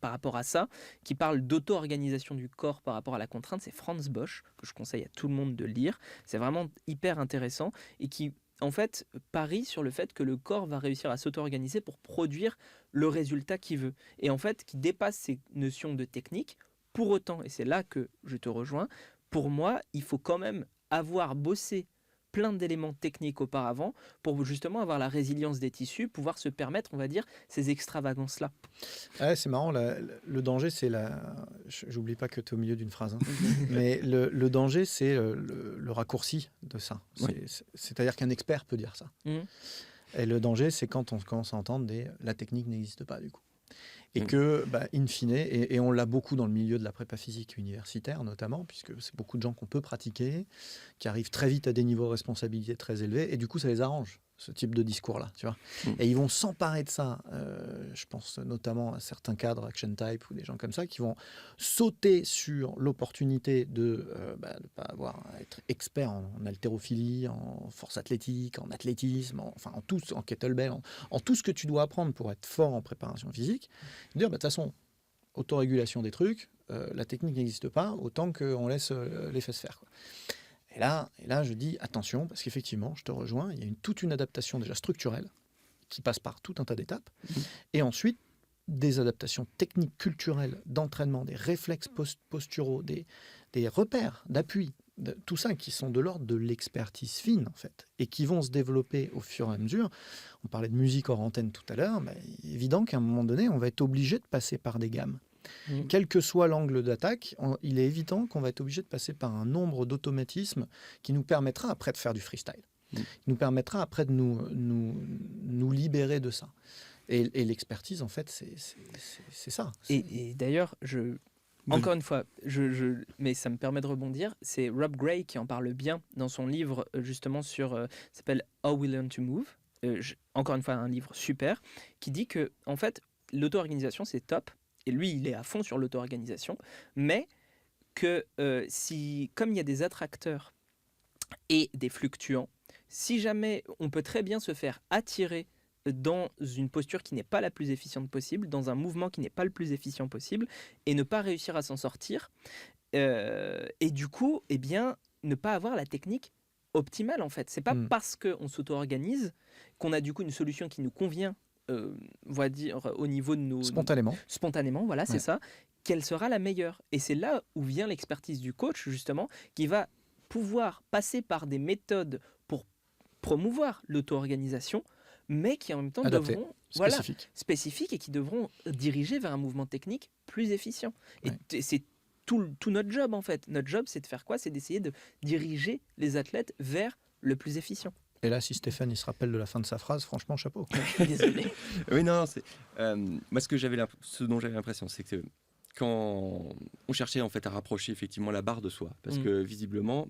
par rapport à ça, qui parle d'auto-organisation du corps par rapport à la contrainte, c'est Franz Bosch, que je conseille à tout le monde de lire. C'est vraiment hyper intéressant et qui, en fait, parie sur le fait que le corps va réussir à s'auto-organiser pour produire le résultat qu'il veut. Et en fait, qui dépasse ces notions de technique. Pour autant, et c'est là que je te rejoins, pour moi, il faut quand même avoir bossé plein d'éléments techniques auparavant pour justement avoir la résilience des tissus, pouvoir se permettre, on va dire, ces extravagances-là. Ouais, c'est marrant, le danger, c'est j'oublie pas que tu es au milieu d'une phrase, hein. Mais le danger, c'est le raccourci de ça. C'est-à-dire qu'un expert peut dire ça. Et le danger, c'est quand on commence à entendre la technique n'existe pas, du coup. Et que, in fine, et on l'a beaucoup dans le milieu de la prépa physique universitaire notamment, puisque c'est beaucoup de gens qu'on peut pratiquer, qui arrivent très vite à des niveaux de responsabilité très élevés, et du coup ça les arrange, ce type de discours-là, tu vois. Et ils vont s'emparer de ça, je pense notamment à certains cadres, Action Type ou des gens comme ça, qui vont sauter sur l'opportunité de ne pas avoir à être expert en haltérophilie, en force athlétique, en athlétisme, en kettlebell, en tout ce que tu dois apprendre pour être fort en préparation physique. Dire, de toute façon, autorégulation des trucs, la technique n'existe pas, autant qu'on laisse les fesses faire, quoi. Et là, je dis attention, parce qu'effectivement, je te rejoins, il y a toute une adaptation déjà structurelle qui passe par tout un tas d'étapes, et ensuite des adaptations techniques, culturelles, d'entraînement, des réflexes posturaux, des repères d'appui, tout ça qui sont de l'ordre de l'expertise fine, en fait, et qui vont se développer au fur et à mesure. On parlait de musique hors antenne tout à l'heure, mais il est évident qu'à un moment donné, on va être obligé de passer par des gammes. Quel que soit l'angle d'attaque, il est évident qu'on va être obligé de passer par un nombre d'automatismes qui nous permettra après de faire du freestyle. Qui nous permettra après de nous libérer de ça. Et l'expertise, en fait, c'est ça. Et d'ailleurs, encore une fois, mais ça me permet de rebondir, c'est Rob Gray qui en parle bien dans son livre justement s'appelle How We Learn to Move. Encore une fois, un livre super, qui dit que en fait, l'auto-organisation, c'est top. Et lui, il est à fond sur l'auto-organisation, mais que comme il y a des attracteurs et des fluctuants, si jamais on peut très bien se faire attirer dans une posture qui n'est pas la plus efficiente possible, dans un mouvement qui n'est pas le plus efficient possible, et ne pas réussir à s'en sortir, et du coup, eh bien, ne pas avoir la technique optimale, en fait. C'est pas parce qu'on s'auto-organise qu'on a du coup une solution qui nous convient, on va dire, au niveau de nos... Spontanément, voilà, c'est ça, quelle sera la meilleure. Et c'est là où vient l'expertise du coach, justement, qui va pouvoir passer par des méthodes pour promouvoir l'auto-organisation, mais qui en même temps adapté, devront... spécifiques et qui devront diriger vers un mouvement technique plus efficient. Et c'est tout notre job, en fait. Notre job, c'est de faire quoi ? C'est d'essayer de diriger les athlètes vers le plus efficient. Et là, si Stéphane il se rappelle de la fin de sa phrase, franchement, chapeau. Désolé. Oui, non, c'est moi ce dont j'avais l'impression, c'est que quand on cherchait en fait à rapprocher effectivement la barre de soi, parce que visiblement,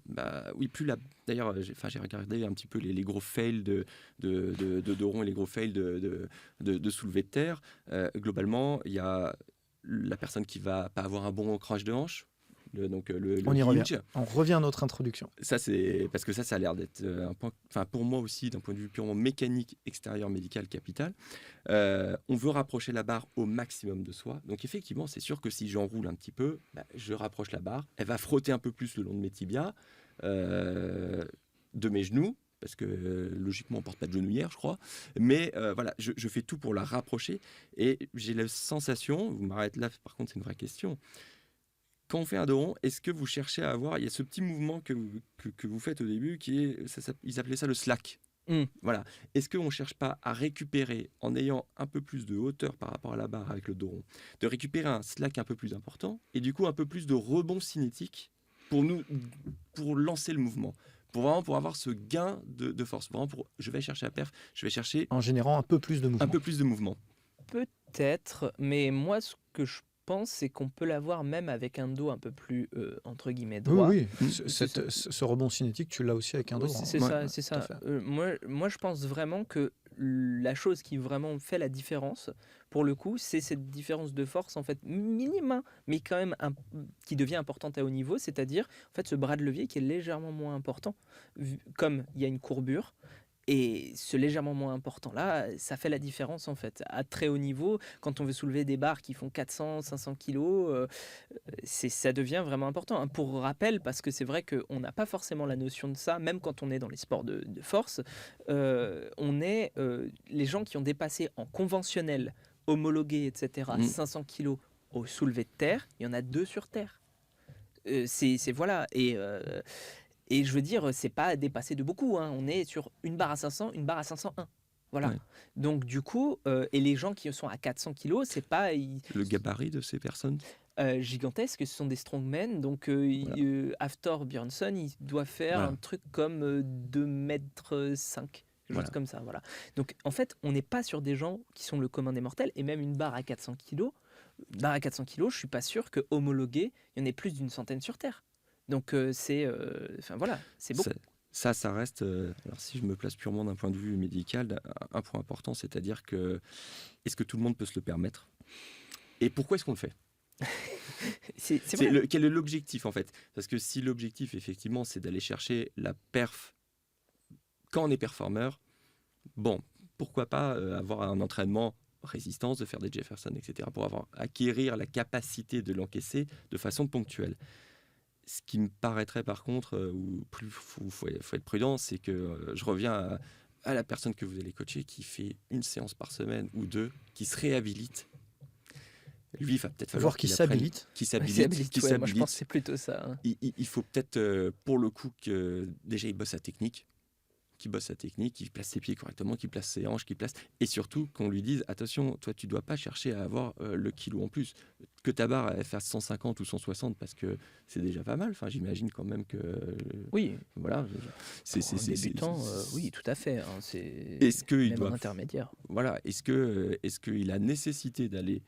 d'ailleurs, j'ai regardé un petit peu les gros fails de Doron et les gros fails de soulevé de terre. Globalement, il y a la personne qui va pas avoir un bon ancrage de hanche. On y revient. On revient à notre introduction. Ça, c'est parce que ça a l'air d'être un point. Enfin, pour moi aussi, d'un point de vue purement mécanique, extérieur, médical, capital. On veut rapprocher la barre au maximum de soi. Donc, effectivement, c'est sûr que si j'enroule un petit peu, je rapproche la barre. Elle va frotter un peu plus le long de mes tibias, de mes genoux. Parce que logiquement, on ne porte pas de genouillère, je crois. Mais voilà, je fais tout pour la rapprocher. Et j'ai la sensation, vous m'arrêtez là, par contre, c'est une vraie question. Quand on fait un dos rond, est-ce que vous cherchez à avoir... Il y a ce petit mouvement que vous faites au début, ils appelaient ça le slack. Voilà. Est-ce qu'on ne cherche pas à récupérer, en ayant un peu plus de hauteur par rapport à la barre avec le dos rond, de récupérer un slack un peu plus important, et du coup un peu plus de rebond cinétique pour lancer le mouvement, pour avoir ce gain de force. Vraiment je vais chercher la perf, je vais chercher... En générant un peu plus de mouvement. Un peu plus de mouvement. Peut-être, mais moi, ce que je pense, c'est qu'on peut l'avoir même avec un dos un peu plus, entre guillemets, droit. Oui. Ce rebond cinétique, tu l'as aussi avec un dos droit. C'est ça. Moi, je pense vraiment que la chose qui vraiment fait la différence, pour le coup, c'est cette différence de force, en fait, minime, mais quand même qui devient importante à haut niveau, c'est-à-dire, en fait, ce bras de levier qui est légèrement moins important. Comme il y a une courbure, et ce légèrement moins important là, ça fait la différence en fait. À très haut niveau, quand on veut soulever des barres qui font 400, 500 kilos, ça devient vraiment important. Pour rappel, parce que c'est vrai qu'on n'a pas forcément la notion de ça, même quand on est dans les sports de force, on est les gens qui ont dépassé en conventionnel, homologué, etc., 500 kilos au soulevé de terre, il y en a 2 sur terre. Voilà. Et je veux dire, c'est pas dépassé de beaucoup, hein. On est sur une barre à 500, une barre à 501. Voilà. Ouais. Donc du coup, et les gens qui sont à 400 kilos, c'est pas Le gabarit de ces personnes, gigantesque, ce sont des strongmen. Donc voilà. Hafthor Björnsson, il doit faire Voilà. un truc comme 2 mètres 5, quelque chose Voilà. comme ça. Voilà. Donc en fait, on n'est pas sur des gens qui sont le commun des mortels, et même une barre à 400 kilos, je suis pas sûr que homologué, il y en ait plus d'une centaine sur Terre. Donc enfin voilà, c'est beaucoup. Ça reste, alors si je me place purement d'un point de vue médical, un point important, c'est-à-dire que est-ce que tout le monde peut se le permettre? Et pourquoi est-ce qu'on le fait? C'est vrai. Quel est l'objectif en fait? Parce que si l'objectif effectivement c'est d'aller chercher la perf quand on est performeur, bon, pourquoi pas avoir un entraînement résistance, de faire des Jefferson, etc., pour acquérir la capacité de l'encaisser de façon ponctuelle. Ce qui me paraîtrait par contre, ou plus faut être prudent, c'est que je reviens à la personne que vous allez coacher qui fait une séance par semaine ou deux, qui se réhabilite. Lui, il va peut-être falloir Voir qui qu'il apprenne, s'habilite. qui Ouais, moi je pense s'habilite. que c'est plutôt ça, hein. Il faut peut-être, pour le coup, que déjà il bosse sa technique, qu'il place ses pieds correctement, qu'il place ses hanches, et surtout qu'on lui dise attention, toi tu dois pas chercher à avoir le kilo en plus, que ta barre elle fasse 150 ou 160 parce que c'est déjà pas mal. Enfin, j'imagine quand même que Oui, voilà, pour un débutant, oui, tout à fait, hein, c'est Est-ce qu'il même doit, un intermédiaire. voilà, est-ce qu'il a nécessité d'aller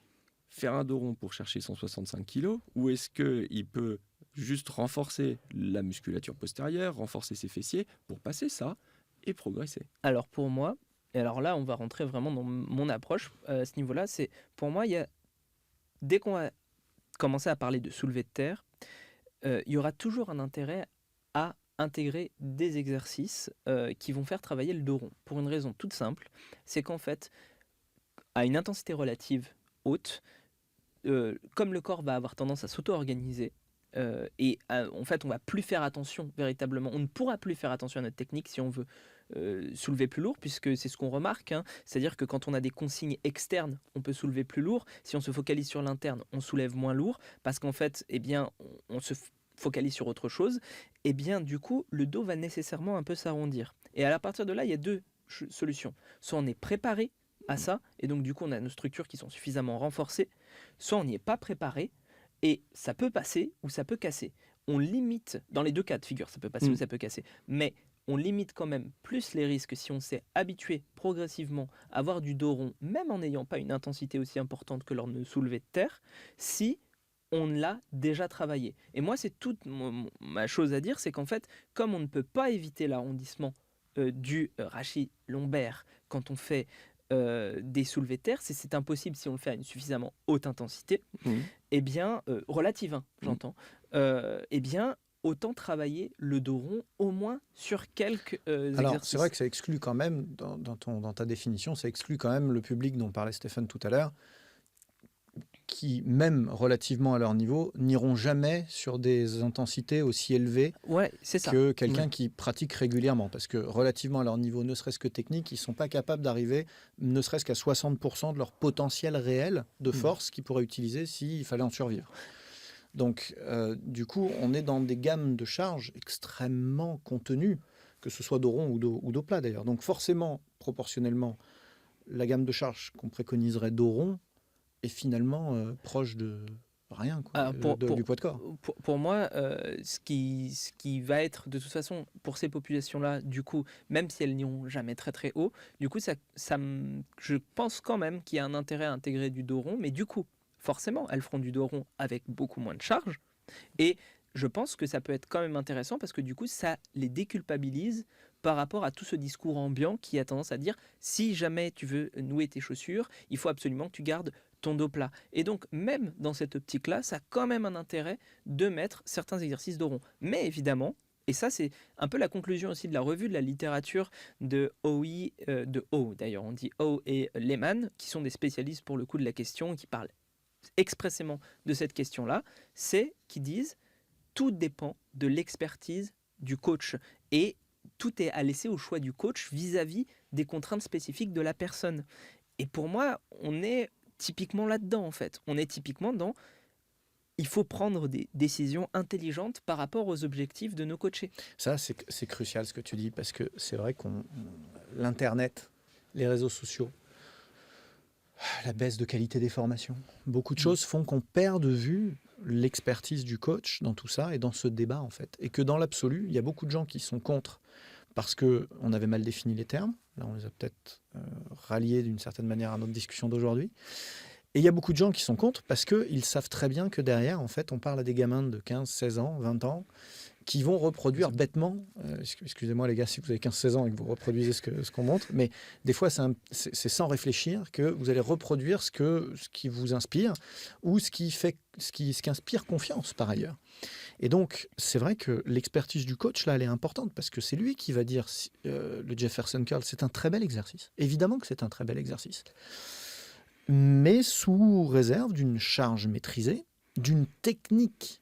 faire un dos rond pour chercher 165 kilos, ou est-ce qu'il peut juste renforcer la musculature postérieure, renforcer ses fessiers pour passer ça et progresser? Alors pour moi, et alors là on va rentrer vraiment dans mon approche à ce niveau-là, c'est pour moi, dès qu'on va commencer à parler de soulevé de terre, il y aura toujours un intérêt à intégrer des exercices qui vont faire travailler le dos rond. Pour une raison toute simple, c'est qu'en fait, à une intensité relative haute, comme le corps va avoir tendance à s'auto-organiser, en fait on va plus faire attention véritablement, on ne pourra plus faire attention à notre technique si on veut soulever plus lourd, puisque c'est ce qu'on remarque, hein. C'est-à-dire que quand on a des consignes externes, on peut soulever plus lourd. Si on se focalise sur l'interne, on soulève moins lourd, parce qu'en fait, eh bien, on se focalise sur autre chose. Et bien, du coup, le dos va nécessairement un peu s'arrondir. Et à partir de là, il y a deux solutions. Soit on est préparé à ça, et donc du coup, on a nos structures qui sont suffisamment renforcées, soit on n'y est pas préparé, et ça peut passer ou ça peut casser. On limite, dans les deux cas de figure, ça peut passer ou ça peut casser, mais on limite quand même plus les risques si on s'est habitué progressivement à avoir du dos rond, même en n'ayant pas une intensité aussi importante que lors de soulevé de terre, si on l'a déjà travaillé. Et moi, c'est toute ma chose à dire, c'est qu'en fait, comme on ne peut pas éviter l'arrondissement du rachis lombaire quand on fait des soulevés de terre, c'est impossible si on le fait à une suffisamment haute intensité, eh bien, relative, hein, j'entends, eh bien, autant travailler le dos rond au moins sur quelques Alors, exercices. c'est vrai que ça exclut quand même, dans ta définition, ça exclut quand même le public dont parlait Stéphane tout à l'heure, qui, même relativement à leur niveau, n'iront jamais sur des intensités aussi élevées Ouais, c'est ça. que quelqu'un qui pratique régulièrement. Parce que relativement à leur niveau, ne serait-ce que technique, ils ne sont pas capables d'arriver ne serait-ce qu'à 60% de leur potentiel réel de force qu'ils pourraient utiliser s'il fallait en survivre. Donc, du coup, on est dans des gammes de charges extrêmement contenues, que ce soit dos rond ou dos plat d'ailleurs. Donc forcément, proportionnellement, la gamme de charges qu'on préconiserait dos rond est finalement proche de rien, quoi, du poids de corps. Pour moi, ce qui va être de toute façon pour ces populations-là, du coup, même si elles n'iront jamais très très haut, du coup, je pense quand même qu'il y a un intérêt à intégrer du dos rond, mais du coup, forcément, elles feront du dos rond avec beaucoup moins de charge. Et je pense que ça peut être quand même intéressant parce que du coup, ça les déculpabilise par rapport à tout ce discours ambiant qui a tendance à dire si jamais tu veux nouer tes chaussures, il faut absolument que tu gardes ton dos plat. Et donc, même dans cette optique-là, ça a quand même un intérêt de mettre certains exercices dos rond. Mais évidemment, et ça, c'est un peu la conclusion aussi de la revue de la littérature de OI, de O d'ailleurs, on dit O et Lehman, qui sont des spécialistes pour le coup de la question, qui parlent expressément de cette question-là, c'est qu'ils disent tout dépend de l'expertise du coach et tout est à laisser au choix du coach vis-à-vis des contraintes spécifiques de la personne. Et pour moi, on est typiquement là-dedans en fait. On est typiquement dans il faut prendre des décisions intelligentes par rapport aux objectifs de nos coachés. Ça, c'est crucial ce que tu dis, parce que c'est vrai l'Internet, les réseaux sociaux, la baisse de qualité des formations, beaucoup de choses font qu'on perd de vue l'expertise du coach dans tout ça et dans ce débat, en fait. Et que dans l'absolu, il y a beaucoup de gens qui sont contre parce qu'on avait mal défini les termes. Là, on les a peut-être ralliés d'une certaine manière à notre discussion d'aujourd'hui. Et il y a beaucoup de gens qui sont contre parce qu'ils savent très bien que derrière, en fait, on parle à des gamins de 15, 16 ans, 20 ans, qui vont reproduire bêtement, excusez-moi les gars si vous avez 15-16 ans et que vous reproduisez ce qu'on montre, mais des fois c'est sans réfléchir que vous allez reproduire ce qui vous inspire ou ce qui inspire confiance par ailleurs. Et donc c'est vrai que l'expertise du coach là elle est importante parce que c'est lui qui va dire le Jefferson Curl, c'est un très bel exercice. Évidemment que c'est un très bel exercice, mais sous réserve d'une charge maîtrisée, d'une technique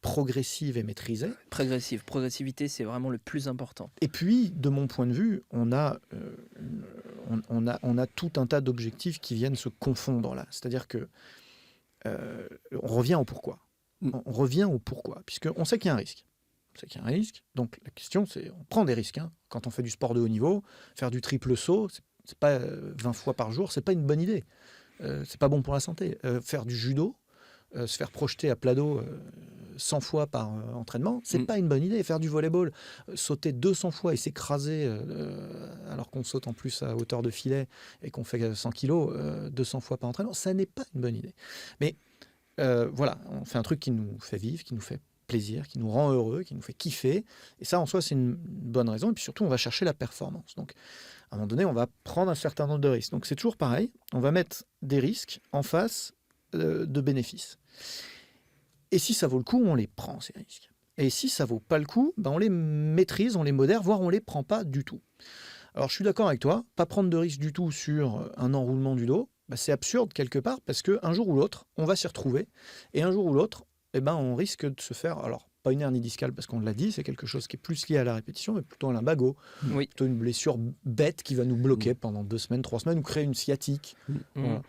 progressive et maîtrisée. Progressivité, c'est vraiment le plus important. Et puis, de mon point de vue, on a tout un tas d'objectifs qui viennent se confondre là. C'est-à-dire que on revient au pourquoi. On revient au pourquoi, puisqu'on sait qu'il y a un risque. On sait qu'il y a un risque. Donc la question, c'est on prend des risques. Hein. Quand on fait du sport de haut niveau, faire du triple saut, c'est pas 20 fois par jour, c'est pas une bonne idée. C'est pas bon pour la santé. Faire du judo, se faire projeter à plat dos 100 fois par entraînement, c'est pas une bonne idée. Faire du volleyball, sauter 200 fois et s'écraser alors qu'on saute en plus à hauteur de filet et qu'on fait 100 kilos 200 fois par entraînement, ça n'est pas une bonne idée. Mais voilà, on fait un truc qui nous fait vivre, qui nous fait plaisir, qui nous rend heureux, qui nous fait kiffer. Et ça, en soi, c'est une bonne raison. Et puis surtout, on va chercher la performance. Donc, à un moment donné, on va prendre un certain nombre de risques. Donc, c'est toujours pareil. On va mettre des risques en face de bénéfices. Et si ça vaut le coup, on les prend, ces risques. Et si ça vaut pas le coup, ben on les maîtrise, on les modère, voire on les prend pas du tout. Alors, je suis d'accord avec toi, pas prendre de risque du tout sur un enroulement du dos, ben, c'est absurde quelque part, parce qu'un jour ou l'autre, on va s'y retrouver. Et un jour ou l'autre, eh ben, on risque de se faire... Alors, pas une hernie discale, parce qu'on l'a dit, c'est quelque chose qui est plus lié à la répétition, mais plutôt un lumbago. Oui. Plutôt une blessure bête qui va nous bloquer pendant 2 semaines, 3 semaines, ou créer une sciatique. Voilà.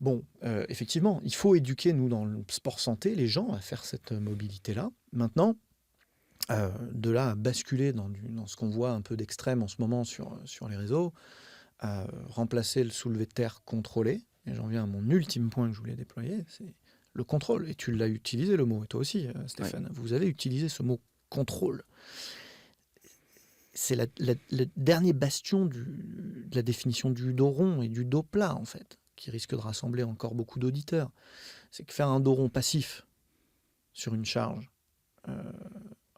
Bon, effectivement, il faut éduquer, nous, dans le sport santé, les gens à faire cette mobilité-là. Maintenant, de là à basculer dans ce qu'on voit un peu d'extrême en ce moment sur les réseaux, à remplacer le soulevé de terre contrôlé, et j'en viens à mon ultime point que je voulais déployer, c'est le contrôle. Et tu l'as utilisé le mot, et toi aussi, Stéphane. Ouais. Vous avez utilisé ce mot contrôle. C'est le dernier bastion de la définition du dos rond et du dos plat, en fait, qui risque de rassembler encore beaucoup d'auditeurs. C'est que faire un dos rond passif sur une charge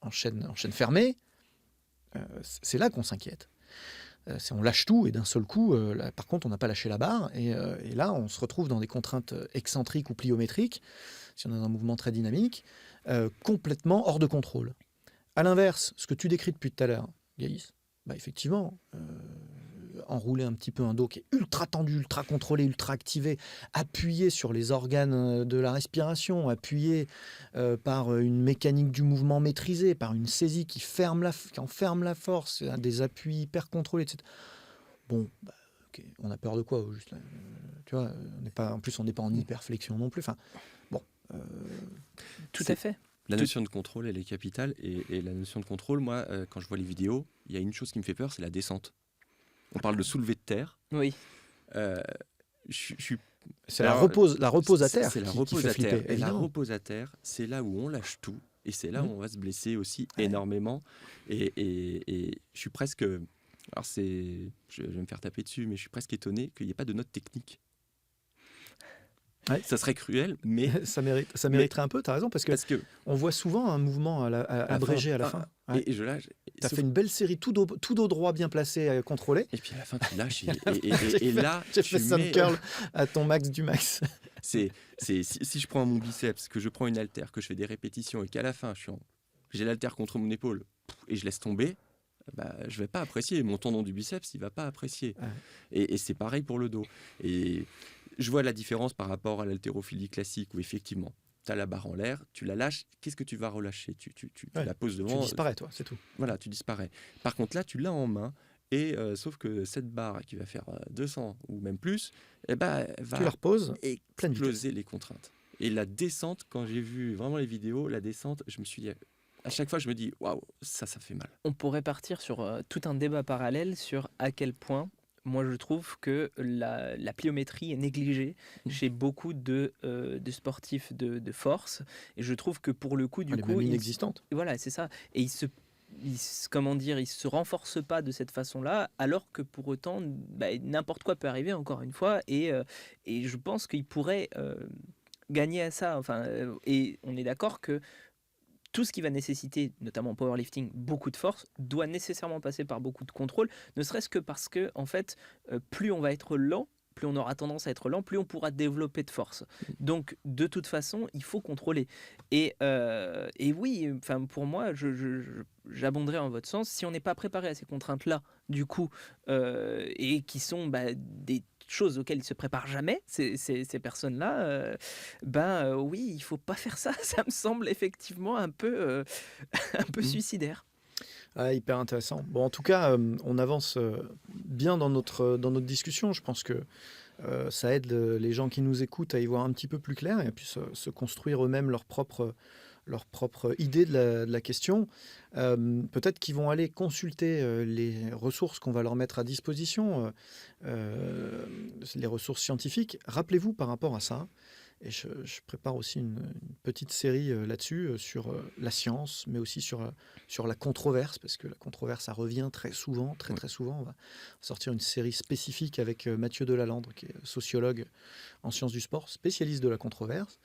en chaîne fermée, c'est là qu'on s'inquiète. On lâche tout et d'un seul coup, là, par contre, on n'a pas lâché la barre et là, on se retrouve dans des contraintes excentriques ou pliométriques, si on est dans un mouvement très dynamique, complètement hors de contrôle. À l'inverse, ce que tu décris depuis tout à l'heure, Gaïs, bah effectivement, enrouler un petit peu un dos qui est ultra tendu, ultra contrôlé, ultra activé, appuyé sur les organes de la respiration, appuyé par une mécanique du mouvement maîtrisée, par une saisie qui enferme la force, des appuis hyper contrôlés, etc. Bon, bah, okay. On a peur de quoi juste là, tu vois, en plus, on n'est pas en hyperflexion non plus. Enfin, bon. Tout à fait. La notion de contrôle, elle est capitale. Et la notion de contrôle, moi, quand je vois les vidéos, il y a une chose qui me fait peur, c'est la descente. On parle de soulevé de terre. Oui. C'est la repose à terre. C'est la repose à terre. Et la repose à terre, c'est là où on lâche tout. Et c'est là où on va se blesser aussi énormément. Et je suis presque... Alors je vais me faire taper dessus, mais je suis presque étonné qu'il n'y ait pas de note technique. Ouais. Ça serait cruel, mais... ça mériterait un peu, tu as raison, parce que on voit souvent un mouvement abrégé à la fin. Ouais. Et je lâche. Tu as fait une belle série, tout dos droit bien placé, contrôlé. Et puis à la fin, tu lâches. et là, tu mets... curl à ton max du max. Si je prends mon biceps, que je prends une haltère, que je fais des répétitions et qu'à la fin, j'ai l'haltère contre mon épaule et je laisse tomber, bah, je ne vais pas apprécier. Mon tendon du biceps, il ne va pas apprécier. Ouais. Et c'est pareil pour le dos. Et... je vois la différence par rapport à l'haltérophilie classique où effectivement, tu as la barre en l'air, tu la lâches, qu'est-ce que tu vas relâcher ? Tu la poses devant. Tu disparais, toi, c'est tout. Voilà, tu disparais. Par contre, là, tu l'as en main, et sauf que cette barre qui va faire 200 ou même plus, eh ben, elle va tu la reposes, exploser les contraintes. Et la descente, quand j'ai vu vraiment les vidéos, la descente, je me suis dit, à chaque fois, je me dis, waouh, ça fait mal. On pourrait partir sur tout un débat parallèle sur à quel point, moi je trouve que la pliométrie est négligée chez beaucoup de sportifs de force. Et je trouve que pour le coup, du Elle est coup, même inexistante. voilà, c'est ça. Et comment dire, ils se renforcent pas de cette façon-là, alors que pour autant, n'importe quoi peut arriver, encore une fois. Et je pense qu'ils pourraient gagner à ça. Enfin, et on est d'accord que tout ce qui va nécessiter, notamment en powerlifting, beaucoup de force, doit nécessairement passer par beaucoup de contrôle, ne serait-ce que parce que, en fait, plus on va être lent, plus on aura tendance à être lent, plus on pourra développer de force. Donc, de toute façon, il faut contrôler. Et oui, enfin, pour moi, j'abonderai en votre sens. Si on n'est pas préparé à ces contraintes-là, du coup, et qui sont des choses auxquelles ils ne se préparent jamais, ces personnes-là, oui, il ne faut pas faire ça. Ça me semble effectivement un peu suicidaire. Ah, hyper intéressant. Bon, en tout cas, on avance bien dans notre discussion. Je pense que ça aide les gens qui nous écoutent à y voir un petit peu plus clair et à puis se construire eux-mêmes leur propre idée de la question. Peut-être qu'ils vont aller consulter les ressources qu'on va leur mettre à disposition, les ressources scientifiques. Rappelez-vous par rapport à ça, et je prépare aussi une petite série là-dessus, sur la science, mais aussi sur la controverse, parce que la controverse, ça revient très souvent, très souvent. On va sortir une série spécifique avec Mathieu Delalandre, qui est sociologue en sciences du sport, spécialiste de la controverse.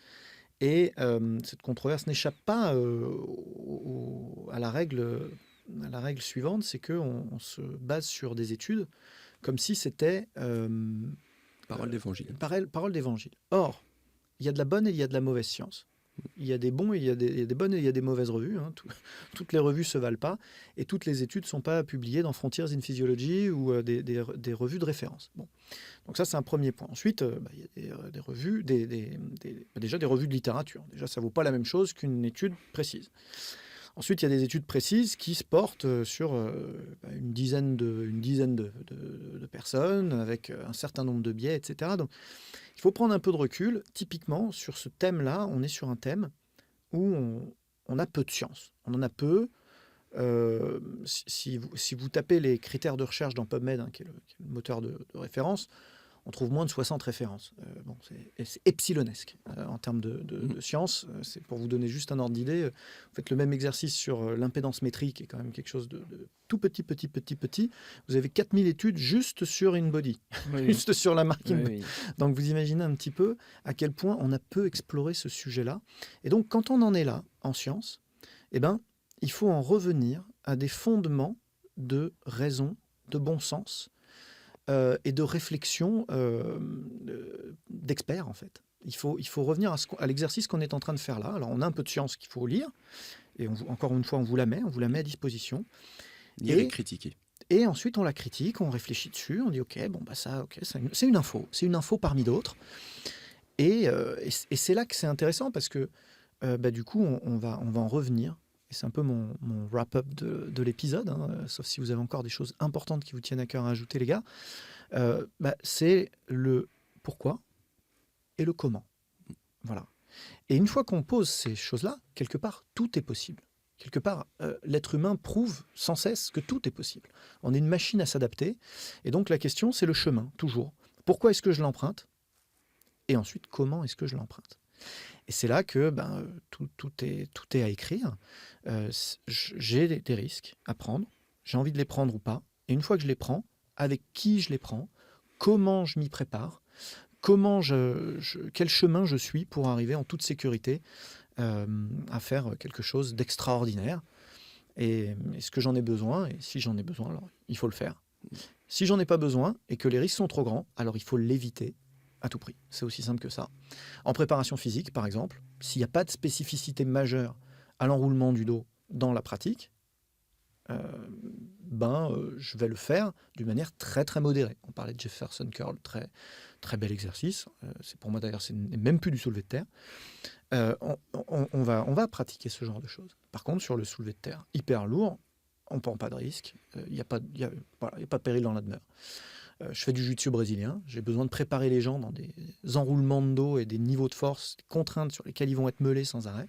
Et cette controverse n'échappe pas à la règle suivante, c'est qu'on se base sur des études comme si c'était Parole d'évangile. Parole d'évangile. Or, il y a de la bonne et il y a de la mauvaise science. Il y a des bons et il y a des bonnes et il y a des mauvaises revues. Hein. Toutes les revues ne se valent pas et toutes les études ne sont pas publiées dans Frontiers in Physiology ou des revues de référence. Bon. Donc ça, c'est un premier point. Ensuite, il y a des revues, déjà des revues de littérature. Déjà, ça ne vaut pas la même chose qu'une étude précise. Ensuite, il y a des études précises qui se portent sur une dizaine de personnes avec un certain nombre de biais, etc. Donc, il faut prendre un peu de recul. Typiquement, sur ce thème-là, on est sur un thème où on a peu de science. On en a peu. Si vous tapez les critères de recherche dans PubMed, qui est le moteur de référence, on trouve moins de 60 références. C'est epsilonesque en termes de science. C'est pour vous donner juste un ordre d'idée. Vous faites le même exercice sur l'impédance métrique, qui est quand même quelque chose de tout petit. Vous avez 4000 études juste sur InBody, juste sur la marque InBody. Donc vous imaginez un petit peu à quel point on a peu exploré ce sujet-là. Et donc quand on en est là, en science, il faut en revenir à des fondements de raison, de bon sens, et de réflexion d'experts, en fait. Il faut revenir à l'exercice qu'on est en train de faire là. Alors, on a un peu de science qu'il faut lire, et encore une fois, on vous la met à disposition. Lire et critiquer. Et ensuite, on la critique, on réfléchit dessus, on dit c'est une info parmi d'autres. Et c'est là que c'est intéressant, parce que du coup, on va en revenir. Et c'est un peu mon wrap-up de l'épisode, hein, sauf si vous avez encore des choses importantes qui vous tiennent à cœur à ajouter, les gars. C'est le pourquoi et le comment. Voilà. Et une fois qu'on pose ces choses-là, quelque part, tout est possible. Quelque part, l'être humain prouve sans cesse que tout est possible. On est une machine à s'adapter. Et donc, la question, c'est le chemin, toujours. Pourquoi est-ce que je l'emprunte ? Et ensuite, comment est-ce que je l'emprunte ? Et c'est là que tout est à écrire. J'ai des risques à prendre. J'ai envie de les prendre ou pas. Et une fois que je les prends, avec qui je les prends, comment je m'y prépare, quel chemin je suis pour arriver en toute sécurité à faire quelque chose d'extraordinaire. Et est-ce que j'en ai besoin ? Et si j'en ai besoin, alors il faut le faire. Si j'en ai pas besoin et que les risques sont trop grands, alors il faut l'éviter à tout prix. C'est aussi simple que ça. En préparation physique, par exemple, s'il n'y a pas de spécificité majeure à l'enroulement du dos dans la pratique, je vais le faire d'une manière très très modérée. On parlait de Jefferson Curl, très très bel exercice. C'est pour moi d'ailleurs, c'est même plus du soulevé de terre. On va pratiquer ce genre de choses. Par contre, sur le soulevé de terre hyper lourd, on ne prend pas de risque. Il n'y a pas de péril dans la demeure. Je fais du jiu-jitsu brésilien, j'ai besoin de préparer les gens dans des enroulements de dos et des niveaux de force, des contraintes sur lesquelles ils vont être meulés sans arrêt.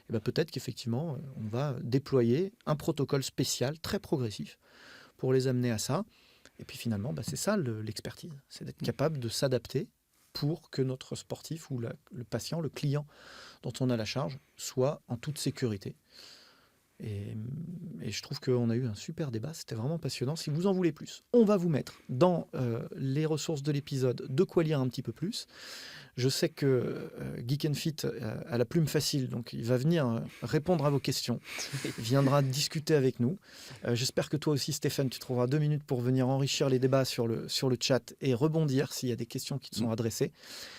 Et ben peut-être qu'effectivement, on va déployer un protocole spécial, très progressif, pour les amener à ça. Et puis finalement, c'est ça l'expertise, c'est d'être capable de s'adapter pour que notre sportif ou le patient, le client dont on a la charge, soit en toute sécurité. Et je trouve qu'on a eu un super débat, c'était vraiment passionnant. Si vous en voulez plus, on va vous mettre dans les ressources de l'épisode de quoi lire un petit peu plus. Je sais que Geek and Fit a la plume facile, donc il va venir répondre à vos questions. Il viendra discuter avec nous. J'espère que toi aussi, Stéphane, tu trouveras 2 minutes pour venir enrichir les débats sur le chat et rebondir s'il y a des questions qui te sont adressées.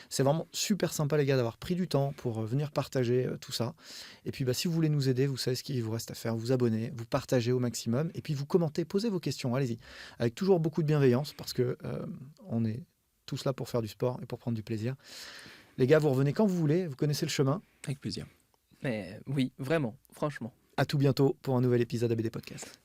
C'est vraiment super sympa, les gars, d'avoir pris du temps pour venir partager tout ça. Et puis, si vous voulez nous aider, vous savez ce qu'il vous reste à faire. Vous abonner, vous partagez au maximum et puis vous commentez, posez vos questions, allez-y. Avec toujours beaucoup de bienveillance parce que on est tous là pour faire du sport et pour prendre du plaisir. Les gars, vous revenez quand vous voulez, vous connaissez le chemin. Avec plaisir. Mais oui, vraiment, franchement. À tout bientôt pour un nouvel épisode ABD Podcast.